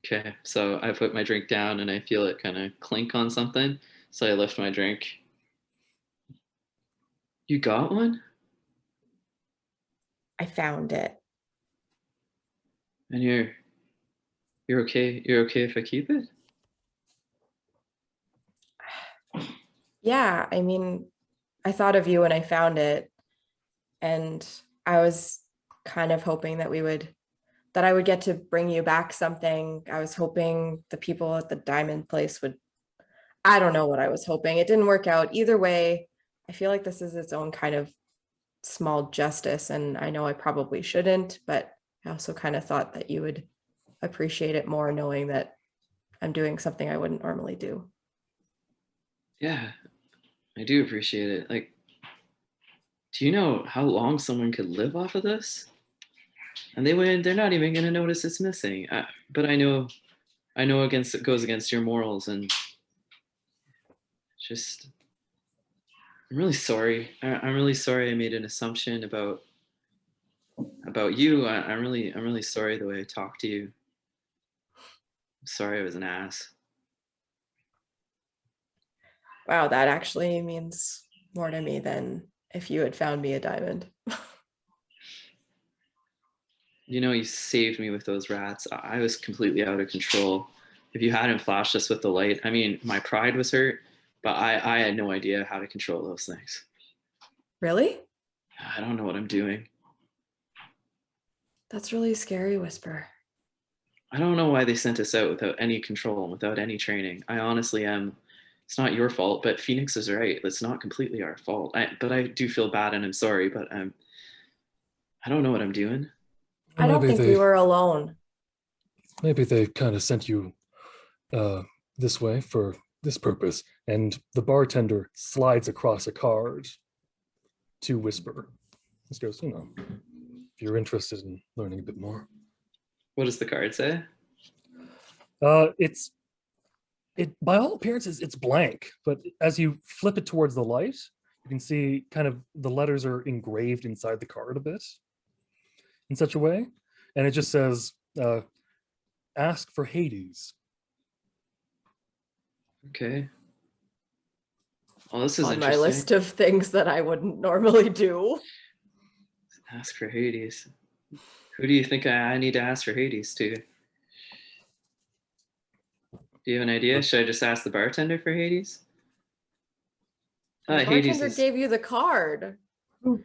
Okay, so I put my drink down and I feel it kind of clink on something. So I lift my drink. You got one? I found it. And you're okay? You're okay if I keep it? Yeah, I mean, I thought of you when I found it. And I was kind of hoping that I would get to bring you back something. I was hoping the people at the diamond place I don't know what I was hoping. It didn't work out. Either way, I feel like this is its own kind of small justice. And I know I probably shouldn't, but I also kind of thought that you would appreciate it more knowing that I'm doing something I wouldn't normally do. Yeah, I do appreciate it. Like, do you know how long someone could live off of this? And they're not even gonna notice it's missing. But I know it goes against your morals, and just I'm really sorry. I'm really sorry I made an assumption about you. I'm really sorry the way I talked to you. I'm sorry I was an ass. Wow, that actually means more to me than if you had found me a diamond. You know, you saved me with those rats. I was completely out of control. If you hadn't flashed us with the light, I mean, my pride was hurt, but I had no idea how to control those things. Really? I don't know what I'm doing. That's really scary, Whisper. I don't know why they sent us out without any control and without any training. I honestly am. It's not your fault, but Phoenix is right. It's not completely our fault. But I do feel bad and I'm sorry, but I don't know what I'm doing. I don't think we were alone. Maybe they kind of sent you this way for this purpose. And the bartender slides across a card to Whisper. This goes, you know, if you're interested in learning a bit more. What does the card say? It by all appearances, it's blank, but as you flip it towards the light, you can see kind of the letters are engraved inside the card a bit in such a way. And it just says, ask for Hades. Okay. Well, this is On interesting. my list of things that I wouldn't normally do. Ask for Hades. Who do you think I need to ask for Hades to? Do you have an idea? Should I just ask the bartender for Hades? The Hades bartender gave you the card. No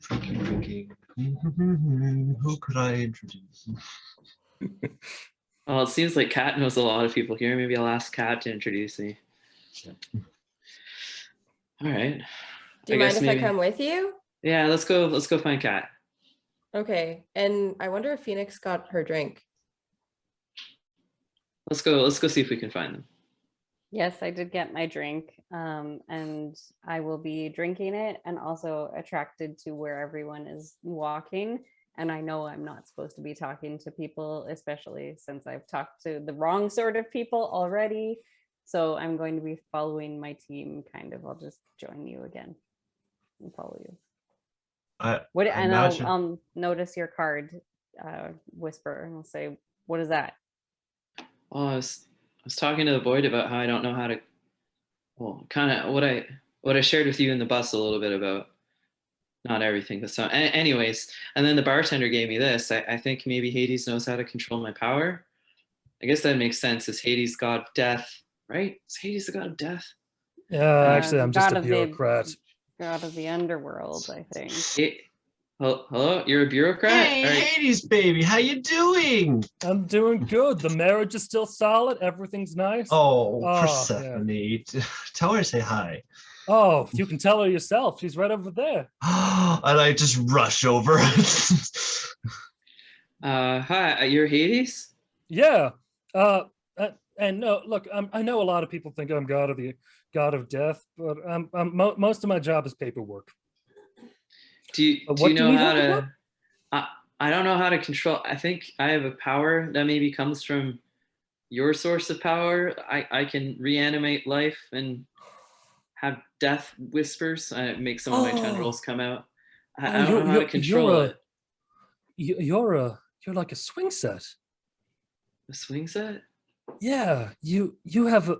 drinking. Who could I introduce? Well, it seems like Kat knows a lot of people here. Maybe I'll ask Kat to introduce me. All right. Do you mind if I come with you? Yeah, let's go find Kat. Okay. And I wonder if Phoenix got her drink. Let's go see if we can find them. Yes, I did get my drink, and I will be drinking it and also attracted to where everyone is walking. And I know I'm not supposed to be talking to people, especially since I've talked to the wrong sort of people already. So I'm going to be following my team, kind of. I'll just join you again and follow you. I'll notice your card, Whisper, and I'll say, what is that? Oh, I was talking to the Boyd about how I don't know how to, well, kind of what I shared with you in the bus a little bit about not everything, but some. Anyways, and then the bartender gave me this. I think maybe Hades knows how to control my power. I guess that makes sense. Is Hades god of death, right? Is Hades the god of death? Yeah, actually, I'm just a bureaucrat. God of the underworld, I think. Hello, you're a bureaucrat? Hey, Hades, baby, how you doing? I'm doing good. The marriage is still solid. Everything's nice. Oh, Oh, Persephone. Yeah. Tell her to say hi. Oh, you can tell her yourself. She's right over there. And I just rush over. Hi, you're Hades? Yeah. And no, look, I know a lot of people think I'm god of death, but most of my job is paperwork. Do you know how to? I don't know how to control. I think I have a power that maybe comes from your source of power. I can reanimate life and have death whispers. Make some of my tendrils come out. I don't know how to control it. You're like a swing set. A swing set? Yeah, you have a.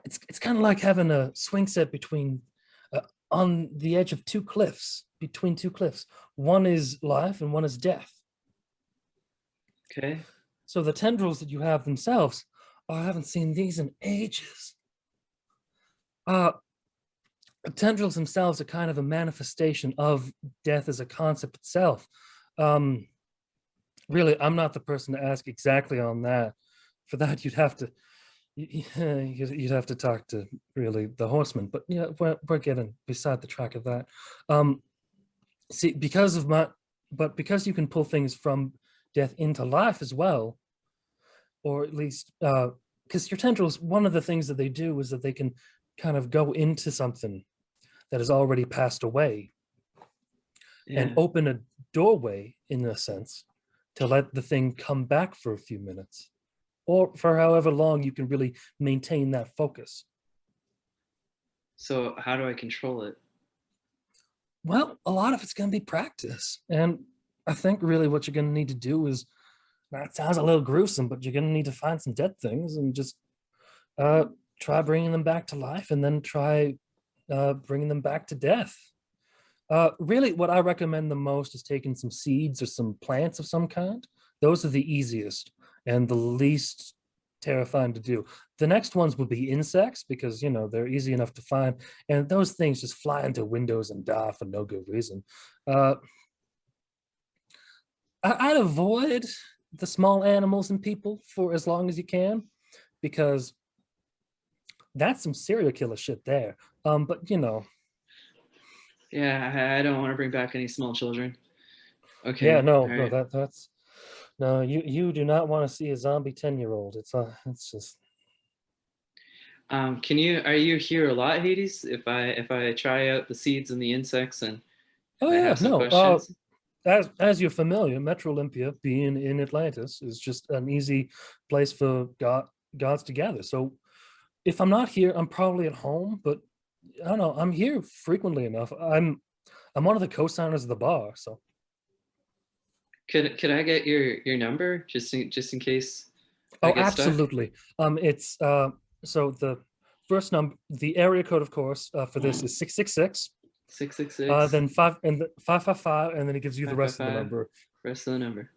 It's kind of like having a swing set between. On the edge of between two cliffs. One is life and one is death. Okay. So the tendrils that you have themselves, I haven't seen these in ages. The tendrils themselves are kind of a manifestation of death as a concept itself. Really, I'm not the person to ask exactly on that. For that, you'd have to talk to really the horseman, but yeah, we're getting beside the track of that. See, because you can pull things from death into life as well, or at least because your tendrils, one of the things that they do is that they can kind of go into something that has already passed away and Yeah. open a doorway in a sense to let the thing come back for a few minutes or for however long you can really maintain that focus. So how do I control it? Well, a lot of it's going to be practice. And I think really what you're going to need to do is, that sounds a little gruesome, but you're going to need to find some dead things and just try bringing them back to life and then try bringing them back to death. Really, what I recommend the most is taking some seeds or some plants of some kind. Those are the easiest and the least terrifying to do. The next ones would be insects because, you know, they're easy enough to find. And those things just fly into windows and die for no good reason. I'd avoid the small animals and people for as long as you can, because that's some serial killer shit there. But you know, Yeah, I don't want to bring back any small children. Okay. yeah, no, all no, right. that's no, you do not want to see a zombie 10-year-old. It's just Are you here a lot, Hades? If I try out the seeds and the insects and oh I yeah, have some no. questions? As you're familiar, Metro Olympia being in Atlantis is just an easy place for gods to gather. So if I'm not here, I'm probably at home, but I don't know, I'm here frequently enough. I'm one of the co-signers of the bar, so Could I get your number just in case I oh, get stuck? absolutely. It's so the first number, the area code, of course, for this is 666. 666 Then 555, and then it gives you the rest of the 555. number. Rest of the number.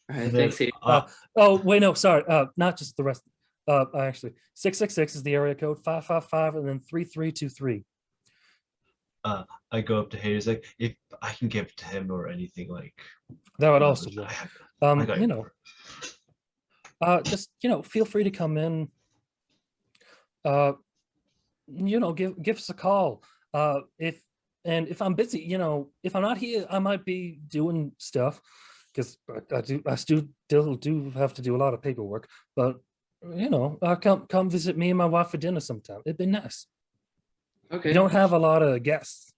All And right, then thanks, Hades. Oh wait, no, sorry, not just the rest. Actually, 666 is the area code, 555, and then 3323. I go up to Hades like, if I can give it to him or anything like, That would you know, also work. I got You your know, just feel free to come in. Give us a call. If I'm busy, if I'm not here, I might be doing stuff because I still do have to do a lot of paperwork. But come visit me and my wife for dinner sometime. It'd be nice. We Okay. don't have a lot of guests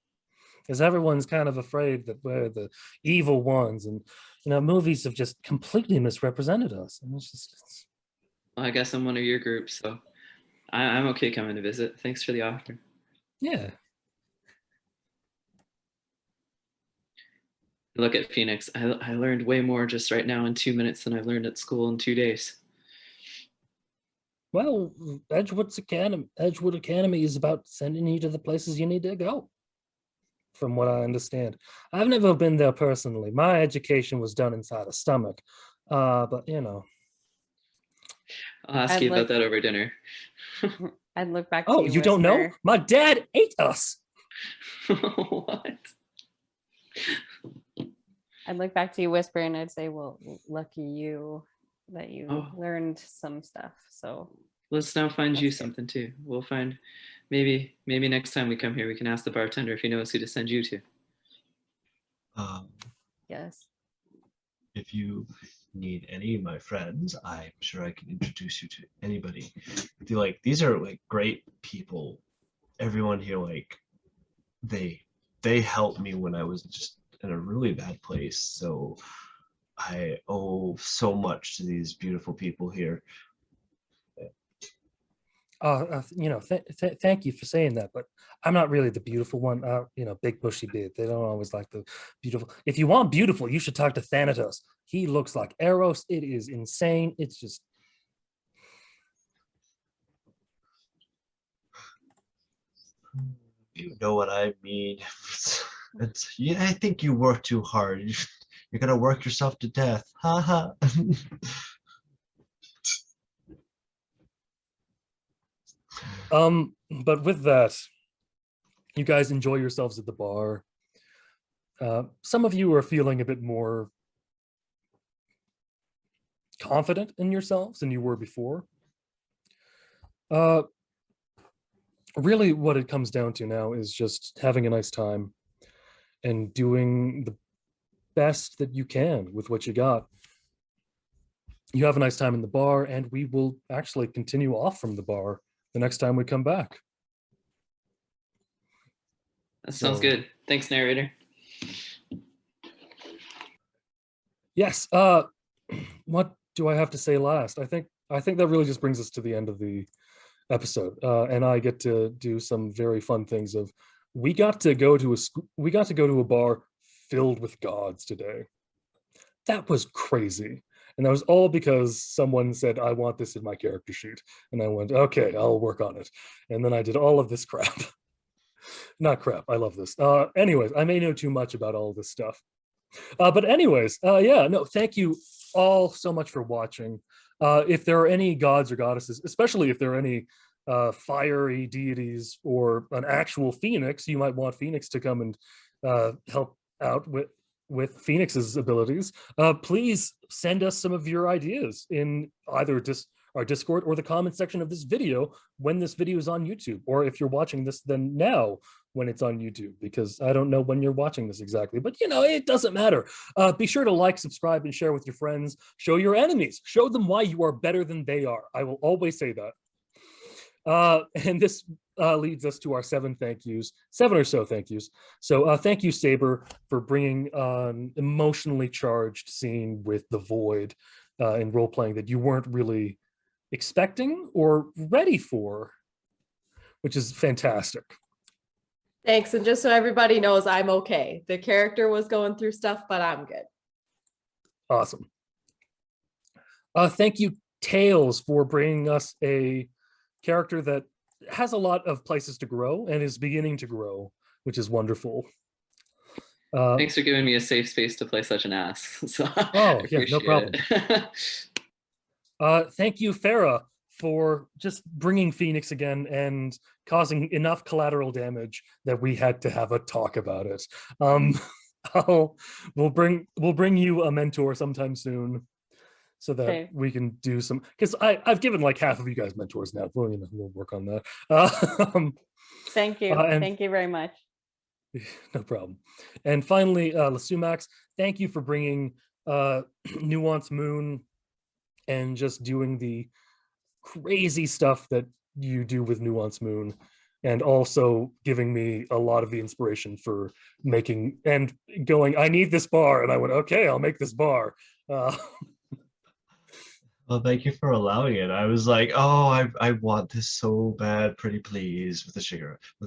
because everyone's kind of afraid that we're the evil ones, and movies have just completely misrepresented us. And Well, I guess I'm one of your groups, so I'm okay coming to visit. Thanks for the offer. yeah. Look at Phoenix. I learned way more just right now in 2 minutes than I've learned at school in 2 days. Well, Edgewood Academy is about sending you to the places you need to go, from what I understand. I've never been there personally. My education was done inside a stomach. But I'll ask I'd you about like that over dinner. I'd look back to oh, you, you don't know? Whisper. My dad ate us. What? I'd look back to you, Whisper, and I'd say, well, lucky you that you Oh. learned some stuff. So Let's now find you That's good. something too. We'll find maybe next time we come here we can ask the bartender if he knows who to send you to. yes. If you need any of my friends, I'm sure I can introduce you to anybody. These are like great people. Everyone here, like, they helped me when I was just in a really bad place. So I owe so much to these beautiful people here. Thank you for saying that, but I'm not really the beautiful one. Big bushy beard. They don't always like the beautiful. If you want beautiful, you should talk to Thanatos. He looks like Eros. It is insane. It's just. You know what I mean? Yeah, I think you work too hard. You're gonna work yourself to death. Ha ha. But with that, you guys enjoy yourselves at the bar. Some of you are feeling a bit more confident in yourselves than you were before. Really what it comes down to now is just having a nice time and doing the best that you can with what you got. you have a nice time in the bar, and we will actually continue off from the bar the next time we come back. That sounds So- good. Thanks, narrator. Yes. What do I have to say last? I think that really just brings us to the end of the episode, and I get to do some very fun things. We got to go to a bar filled with gods today. That was crazy, and that was all because someone said, "I want this in my character sheet," and I went, "Okay, I'll work on it," and then I did all of this crap. Not crap. I love this. Anyways, I may know too much about all this stuff. But anyways, yeah, no, thank you all so much for watching. If there are any gods or goddesses, especially if there are any fiery deities or an actual phoenix, you might want Phoenix to come and help out with Phoenix's abilities. Please send us some of your ideas in either our Discord or the comment section of this video when this video is on YouTube, or if you're watching this then now when it's on YouTube, because I don't know when you're watching this exactly, but it doesn't matter. Be sure to like, subscribe, and share with your friends. Show your enemies. Show them why you are better than they are. I will always say that. And this leads us to our 7 or so thank yous. So thank you, Saber, for bringing an emotionally charged scene with the Void in role-playing that you weren't really expecting or ready for, which is fantastic. Thanks. And just so everybody knows, I'm okay. The character was going through stuff, but I'm good. Awesome. Thank you, Tails, for bringing us a character that has a lot of places to grow and is beginning to grow, which is wonderful. Thanks for giving me a safe space to play such an ass. So Oh, yeah, no problem. Thank you, Farah, for just bringing Phoenix again and causing enough collateral damage that we had to have a talk about it. We'll bring you a mentor sometime soon, so that Okay. we can do some. Because I've given like half of you guys mentors now. Well, we'll work on that. Thank you. and- Thank you very much. No problem. And finally, Lasumax, thank you for bringing Nuance Moon and just doing the crazy stuff that you do with Nuance Moon, and also giving me a lot of the inspiration for making and going, I need this bar, and I went, okay, I'll make this bar. Well, thank you for allowing it. I was like, oh, I want this so bad, pretty please, with a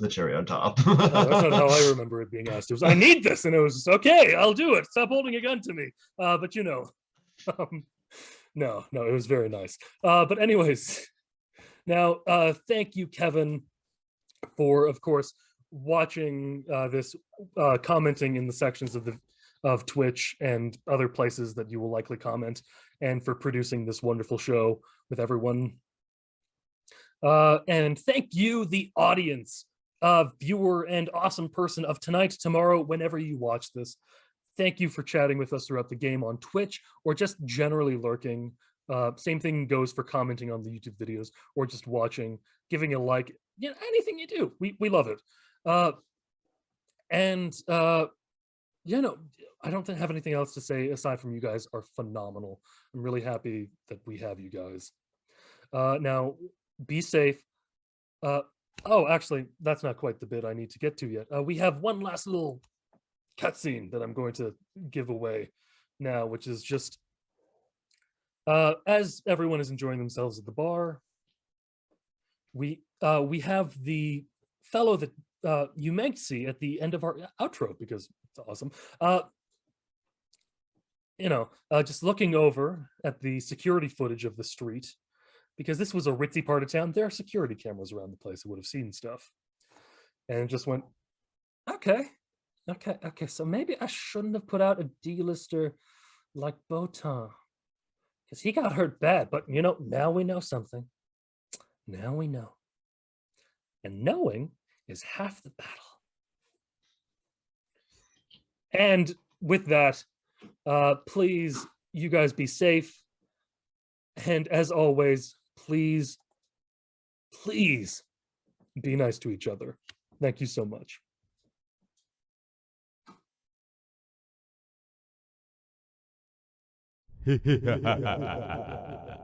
cherry on top. Oh, that's not how I remember it being asked. It was, I need this, and it was okay, I'll do it. Stop holding a gun to me. But no, it was very nice. But anyways, now thank you, Kevin, for of course watching this, commenting in the sections of Twitch and other places that you will likely comment, and for producing this wonderful show with everyone. And thank you, the audience, viewer and awesome person of tonight, tomorrow, whenever you watch this. Thank you for chatting with us throughout the game on Twitch, or just generally lurking. Same thing goes for commenting on the YouTube videos, or just watching, giving a like, anything you do. We love it. I don't have anything else to say aside from you guys are phenomenal. I'm really happy that we have you guys. Now, be safe. Oh, actually, that's not quite the bit I need to get to yet. We have one last little cutscene that I'm going to give away now, which is just as everyone is enjoying themselves at the bar, we have the fellow that you might see at the end of our outro, because it's awesome. Just looking over at the security footage of the street, because this was a ritzy part of town. There are security cameras around the place that would have seen stuff, and just went, okay, so maybe I shouldn't have put out a D-lister like Botan, because he got hurt bad. But now we know something. Now we know, and knowing is half the battle. And with that, please, you guys be safe, and as always, please be nice to each other. Thank you so much. Hehehehe